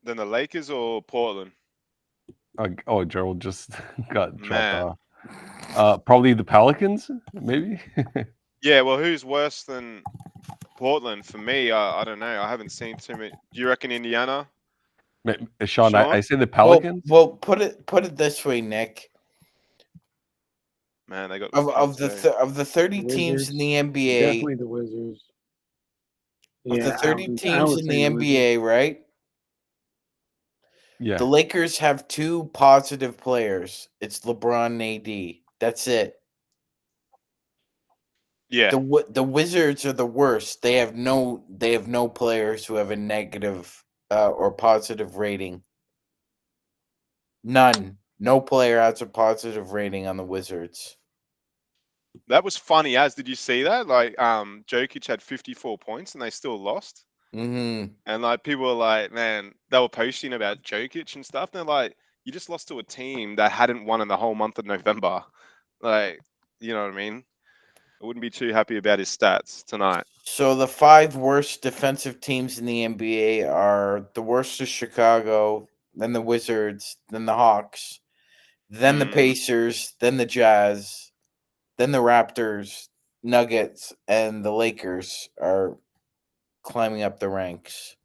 Then the Lakers or Portland? Gerald just got chopped Man. off. Probably the Pelicans, maybe? Yeah, well, who's worse than Portland? For me, I don't know. I haven't seen too many. Do you reckon Indiana? Sean, I say the Well, Pelicans. put it this way, Nick. Man, they got Of the 30 Wizards. teams in the NBA, Definitely the Wizards. of the 30 I teams would in say the Wizards. NBA, right? Yeah. The Lakers have 2 positive players. It's LeBron and AD. That's it. Yeah, The Wizards are the worst. They have no players who have a negative or positive rating. None. No player has a positive rating on the Wizards. that was funny. Did you see that? Like, Jokic had 54 points and they still lost. Mm-hmm. And like people were like, man, they were posting about Jokic and stuff. And they're like, you just lost to a team that hadn't won in the whole month of November. Like, you know what I mean? I wouldn't be too happy about his stats tonight. So the 5 worst defensive teams in the NBA are the worst is Chicago, then the Wizards, then the Hawks, then the Pacers, then the Jazz, then the Raptors, Nuggets, and the Lakers are climbing up the ranks.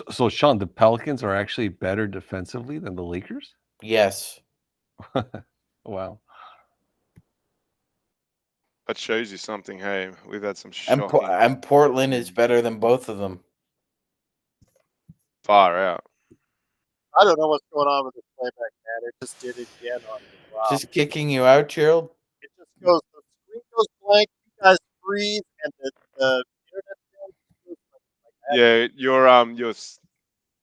So Sean, the Pelicans are actually better defensively than the Lakers? Yes. Wow. That shows you something. Hey, we've had some And, shocking and Portland is better than both of them. far out. I don't know what's going on with this playback, man. It just did it again on me. Wow. Just kicking you out, Gerald? It just goes, the screen goes blank, you guys freeze, and the internet goes like that. Yeah, you're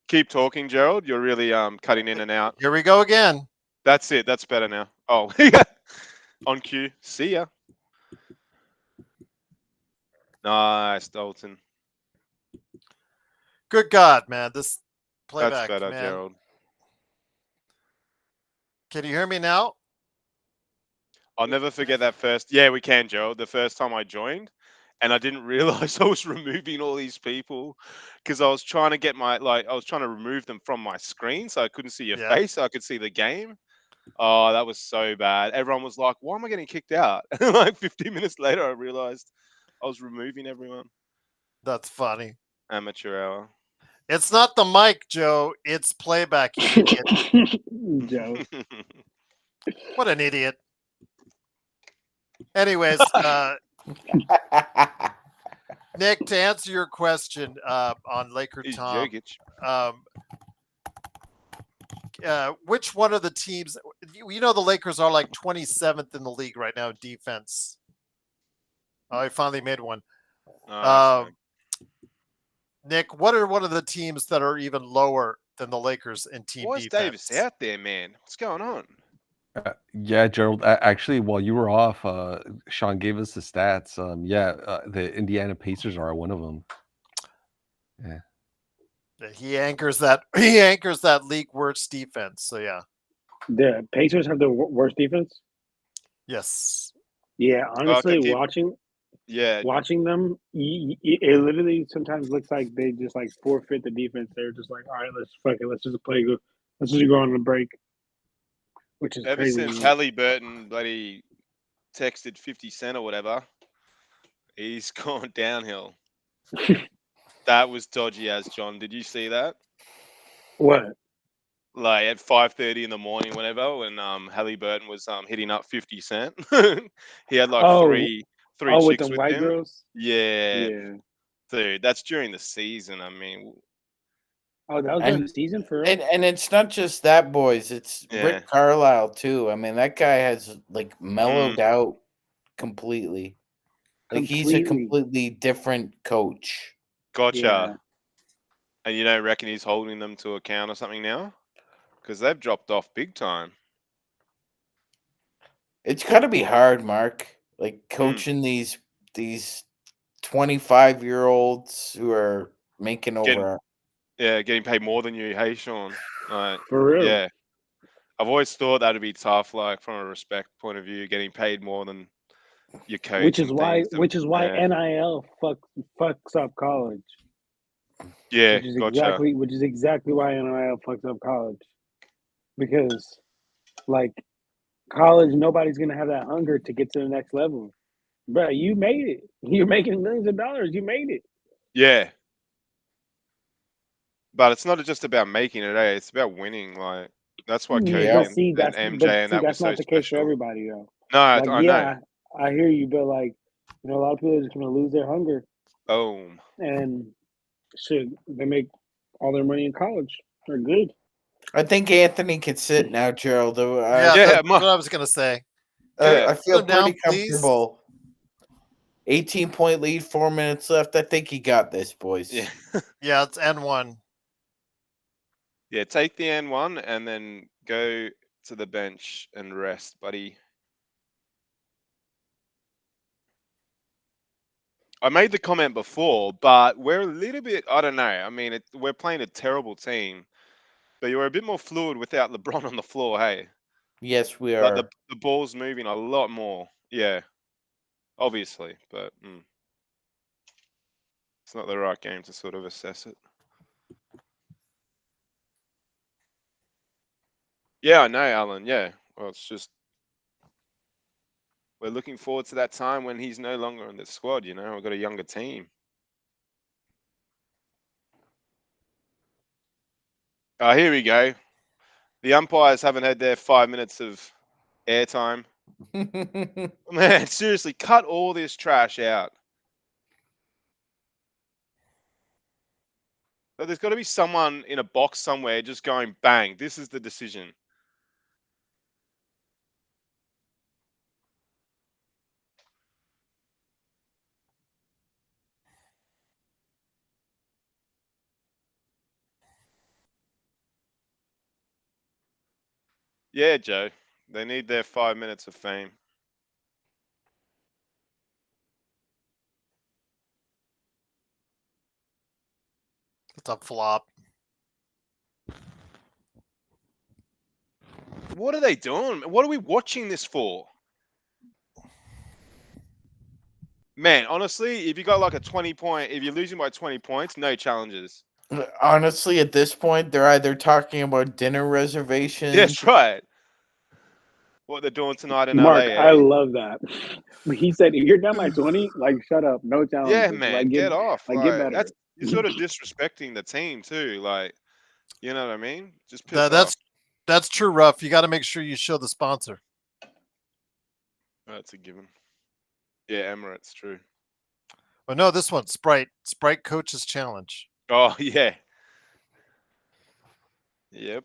keep talking, Gerald. You're really cutting in and out. Here we go again. That's it. That's better now. Oh, on cue. See ya. Nice, Dalton. Good God, man. This playback, That's better, man. Gerald. Can you hear me now? I'll never forget that first. Yeah, we can, Gerald. The first time I joined, and I didn't realize I was removing all these people because I was trying to get I was trying to remove them from my screen so I couldn't see your Yeah. face, so I could see the game. Oh, that was so bad. Everyone was like, "Why am I getting kicked out?" Like 15 minutes later, I realized I was removing everyone. That's funny. Amateur hour. It's not the mic, Joe. It's playback, you idiot. Joe. What an idiot. Anyways, Nick, to answer your question on Laker He's Tom, Jokic. which one of the teams? You know the Lakers are like 27th in the league right now in defense. Oh, I finally made one. Oh, Nick, what are one of the teams that are even lower than the Lakers in team why is defense? Davis out there, man? What's going on? Yeah, Gerald. Actually, while you were off, Sean gave us the stats. The Indiana Pacers are one of them. Yeah. He anchors that league worst defense. So yeah. The Pacers have the worst defense. Yes. Yeah, honestly, Okay, watching them, it literally sometimes looks like they just like forfeit the defense. They're just like, all right, let's just play good. Let's just go on a break, which is ever crazy. since Halliburton bloody texted 50 Cent or whatever, he's gone downhill. That was dodgy as John. Did you see that? What? Like at 5:30 in the morning, whenever, when Halliburton was hitting up 50 Cent, he had like three with chicks the with white him. girls. Yeah, Yeah. dude, that's during the season. I mean, Oh, that was during the season for real? And it's not just that, boys. It's Yeah. Rick Carlisle too. I mean, that guy has like mellowed out completely. Like he's a completely different coach. Gotcha. Yeah. And you don't reckon he's holding them to account or something now? Because they've dropped off big time. It's got to be hard, Mark. Like coaching these 25-year-olds who are making over. Getting paid more than you. Hey, Sean. For real. Yeah. I've always thought that'd be tough, like from a respect point of view, getting paid more than your coach. Which is why NIL fucks up college. Yeah, which is exactly why NIL fucks up college. Because like college, nobody's gonna have that hunger to get to the next level. Bro, you made it. You're making millions of dollars. You made it. Yeah. But it's not just about making it, eh? It's about winning. Like that's why Kobe and MJ and that was so not the case for special. everybody though. No, like, I know. I hear you, but like, you know, a lot of people are just gonna lose their hunger. Boom. And they make all their money in college. They're good. I think Anthony can sit now, Gerald. That's what I was gonna say. I feel down, pretty comfortable. 18-point lead, 4 minutes left. I think he got this, boys. Yeah. Yeah, it's N1. Yeah, take the N1 and then go to the bench and rest, buddy. I made the comment before, but we're a little bit, I don't know. I mean, we're playing a terrible team, but you're a bit more fluid without LeBron on the floor, hey? Yes, we are. Like the ball's moving a lot more. Yeah, obviously, but it's not the right game to sort of assess it. Yeah, I know, Alan. Yeah. Well, it's just we're looking forward to that time when he's no longer in the squad, you know. We've got a younger team. Here we go. The umpires haven't had their 5 minutes of airtime. Man, seriously, cut all this trash out. But there's got to be someone in a box somewhere just going, bang, this is the decision. Yeah, Joe. They need their 5 minutes of fame. It's a flop. What are they doing? What are we watching this for? Man, honestly, if you got like a 20-point, if you're losing by 20 points, no challenges. Honestly, at this point, they're either talking about dinner reservations. That's right. what they're doing tonight in Mark, LA, I eh? love that. When he said, "If you're down by 20, like shut up, no Yeah, challenges, man, get off. get Like better." you're sort of disrespecting the team too. Like, you know what I mean? Just piss That, off. that's true, Ruff. You got to make sure you show the sponsor. That's a given. Yeah, Emirates, true. Oh no, this one, Sprite. Sprite Coaches Challenge. Oh yeah. Yep.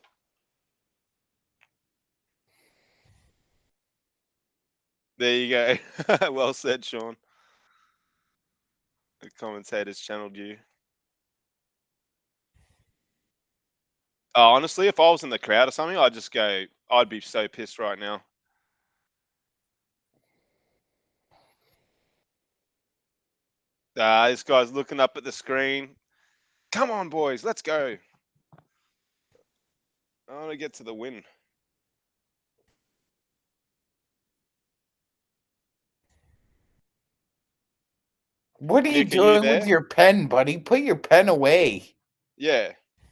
There you go. Well said, Sean. The commentators channeled you. Honestly, if I was in the crowd or something, I'd be so pissed right now. This guy's looking up at the screen. Come on, boys, let's go. I want to get to the win. What are you Nick, are you doing with there? your pen, buddy? Put your pen away. Yeah,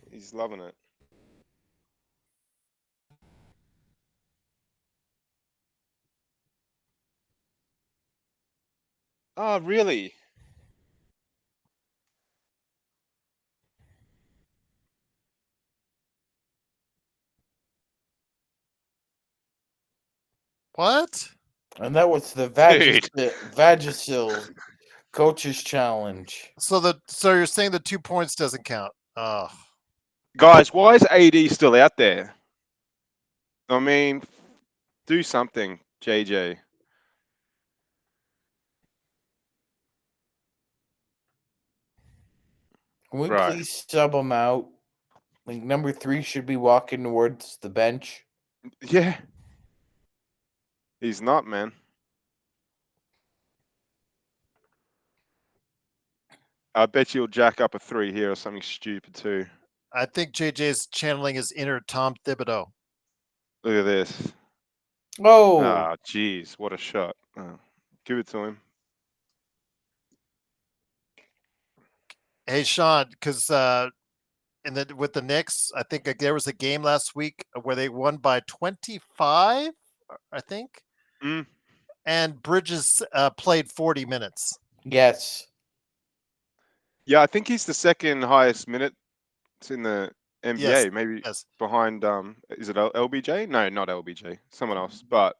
he's loving it. Oh, really? What? And that was the Dude. Vagisil Coaches Challenge. So you're saying the 2 points doesn't count? Oh, Guys, why is AD still out there? I mean, do something, JJ. Can we Right. please sub him out? Like number 3 should be walking towards the bench. Yeah. He's not, man. I bet you'll jack up a 3 here or something stupid too. I think JJ's channeling his inner Tom Thibodeau. Look at this. Oh, Ah, jeez, what a shot. Oh, give it to him. Hey, Sean, because with the Knicks, I think there was a game last week where they won by 25, I think. Mm. And Bridges played 40 minutes. yes. Yeah, I think he's the second highest minutes in the NBA. Yes, Maybe yes. behind is it LBJ? No, not LBJ. Someone else. But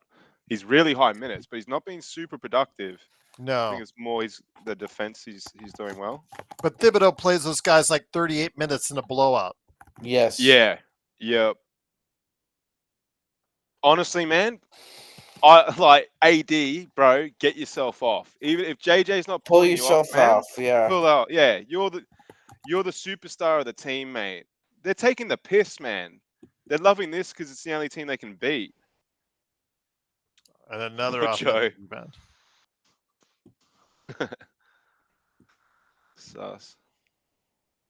he's really high minutes, but he's not being super productive. I No, think it's more the defense he's doing well. but Thibodeau plays those guys like 38 minutes in a blowout. Yes. Yeah. Yep. Honestly, man, I like AD, bro. Get yourself off. Even if JJ's not Pull pulling yourself you off, man, off. Yeah. pull out. Yeah, you're the superstar of the team, mate. They're taking the piss, man. They're loving this because it's the only team they can beat. And another Look, Joe. offensive rebound. Sus.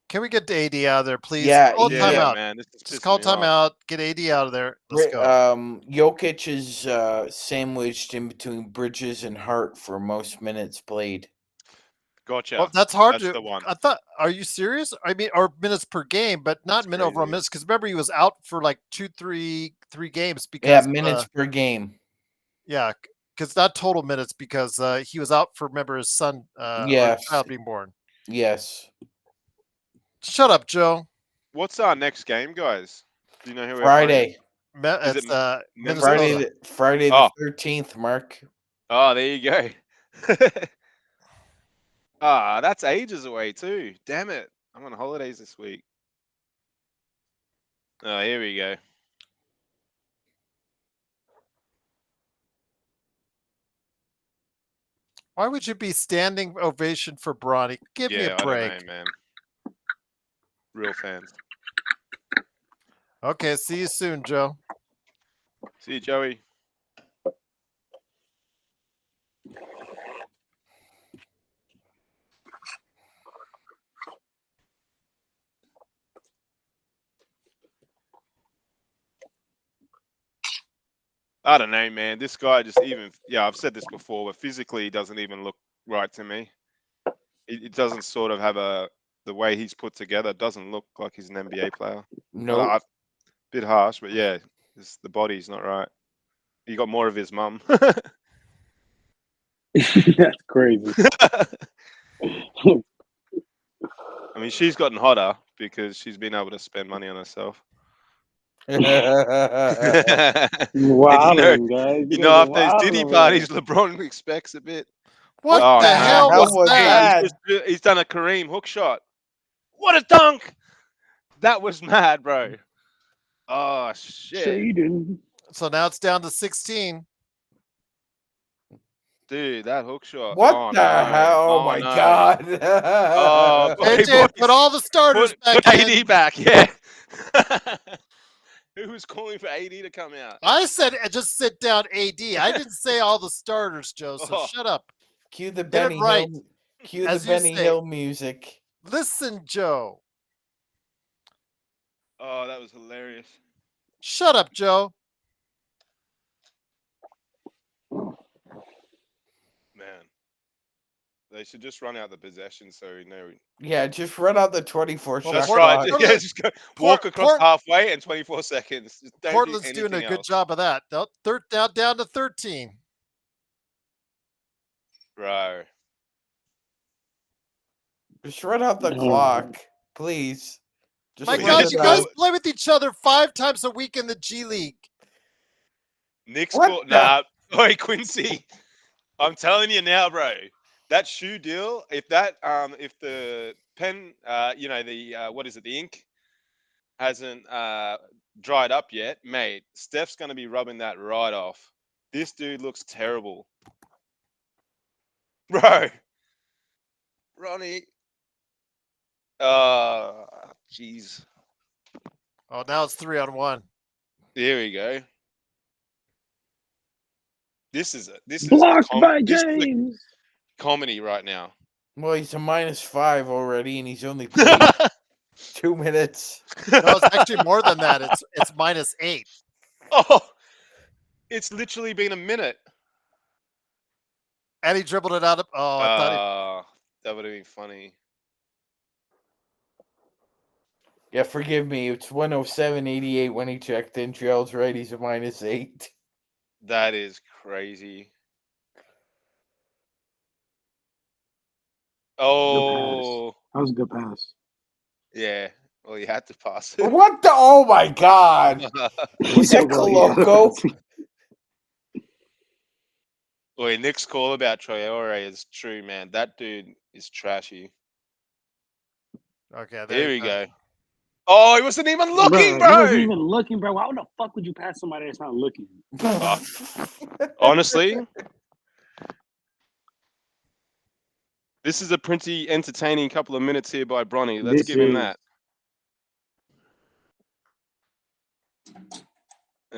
Can we get AD out of there, please? Yeah, Call yeah, timeout. man. This is Just pissing call me off. timeout. Get AD out of there. Let's go. Jokic is sandwiched in between Bridges and Hart for most minutes played. Gotcha. Well, that's hard That's to. the one. I thought. Are you serious? I mean, or minutes per game, but not That's minute overall crazy. minutes. Because remember, he was out for like three games because Yeah, minutes per game. yeah, because not total minutes because he was out for remember his son or Yes. his child being born. Yes. Shut up, Joe. What's our next game, guys? Do you know who we're playing? Friday. It's Minnesota? Friday Oh. the 13th, Mark. Oh, there you go. That's ages away too. Damn it. I'm on holidays this week. Oh, here we go. Why would you be standing ovation for Bronny? Give me a break. I don't know, man. Real fans. Okay, see you soon, Joe. See you, Joey. I don't know, man. This guy just I've said this before, but physically he doesn't even look right to me. It doesn't sort of have the way he's put together doesn't look like he's an NBA player. No. Bit harsh, but yeah, the body's not right. You got more of his mum. That's crazy. I mean, she's gotten hotter because she's been able to spend money on herself. And Wilding, guys. you know, after those Diddy parties, LeBron expects a bit. What What the the hell hell was was that? that? He's done a Kareem hook shot. What a dunk! That was mad, bro. Oh shit, Shaden. So now it's down to 16. dude, that hook shot. What Oh, the no. hell? Oh my no. god. Oh, boy, AJ, boys. put all the starters Put back in. AD back, yeah. Who was calling for AD to come out? I said just sit down, AD. I didn't say all the starters, Joe. So Oh. shut up. Cue the Get it Benny right, Hill. Cue as the you Benny say. Hill music. Listen, Joe. Oh, that was hilarious. Shut up, Joe. Man. They should just run out the possession so we know. Yeah, just run out the 24 Well, shot That's Portland- right. clock. Yeah, just go walk across halfway and 24 seconds. Just don't Portland's do doing a anything good else. job of that. Down to 13. Bro. Just run out the Oh. clock, please. Just My We God, just you run it guys out. play with each other 5 times a week in the G League. Nick's What caught. the- Nah. Oi, Quincy. I'm telling you now, bro. That shoe deal, if the pen, what is it, the ink hasn't dried up yet, mate, Steph's going to be rubbing that right off. This dude looks terrible. Bro. Ronnie. Jeez. Oh, now it's 3-on-1. Here we go. This is Blocked by this is a James. comedy right now. Well, he's a -5 already, and he's only played 2 minutes. No, it's actually more than that. It's -8. Oh, it's literally been a minute. And he dribbled it out of. Oh, I thought That would have been funny. Yeah, forgive me. It's 107.88 when he checked in. Gerald's right. He's a -8. That is crazy. Oh, That was a good pass. yeah. Well, you had to pass it. What the? Oh my god! Was that Coloco? Boy, Nick's call about Traore is true, man. That dude is trashy. Okay, Here we go. Oh, he wasn't even looking, He bro. wasn't even looking, bro. Why the fuck would you pass somebody that's not looking? Honestly, this is a pretty entertaining couple of minutes here by Bronny. Let's give him that.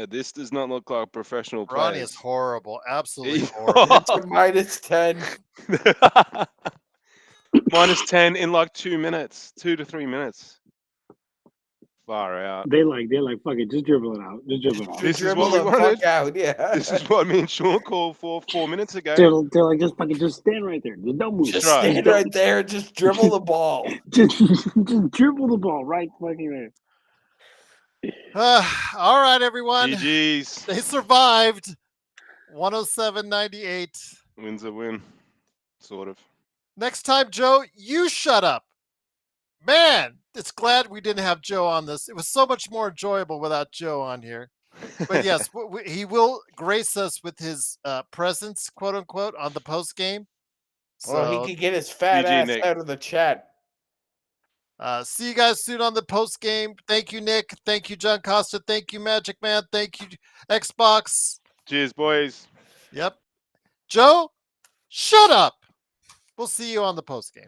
This does not look like professional Ronnie players. is horrible. Absolutely horrible. It's a -10. -10 in like 2 minutes, 2 to 3 minutes. Far out. They're like, fuck it, just dribble it out. Just dribble it out. This is Dribble what we the wanted. fuck out, yeah. This is what me and Sean called for 4 minutes ago. They're like, just fucking, just stand right there. Just don't move. Just right. stand right there. Just dribble the ball. just dribble the ball right fucking there. All right, everyone. GG's. They survived. 107.98. Win's a win, sort of. Next time, Joe, you shut up. Man, it's glad we didn't have Joe on this. It was so much more enjoyable without Joe on here. But yes, he will grace us with his presence, quote unquote, on the post game. Well, So, he could get his fat GG, ass Nick. out of the chat. see you guys soon on the post game. Thank you, Nick. Thank you, John Costa. Thank you, Magic Man. Thank you, Xbox. Cheers, boys. Yep. Joe, shut up. We'll see you on the post game.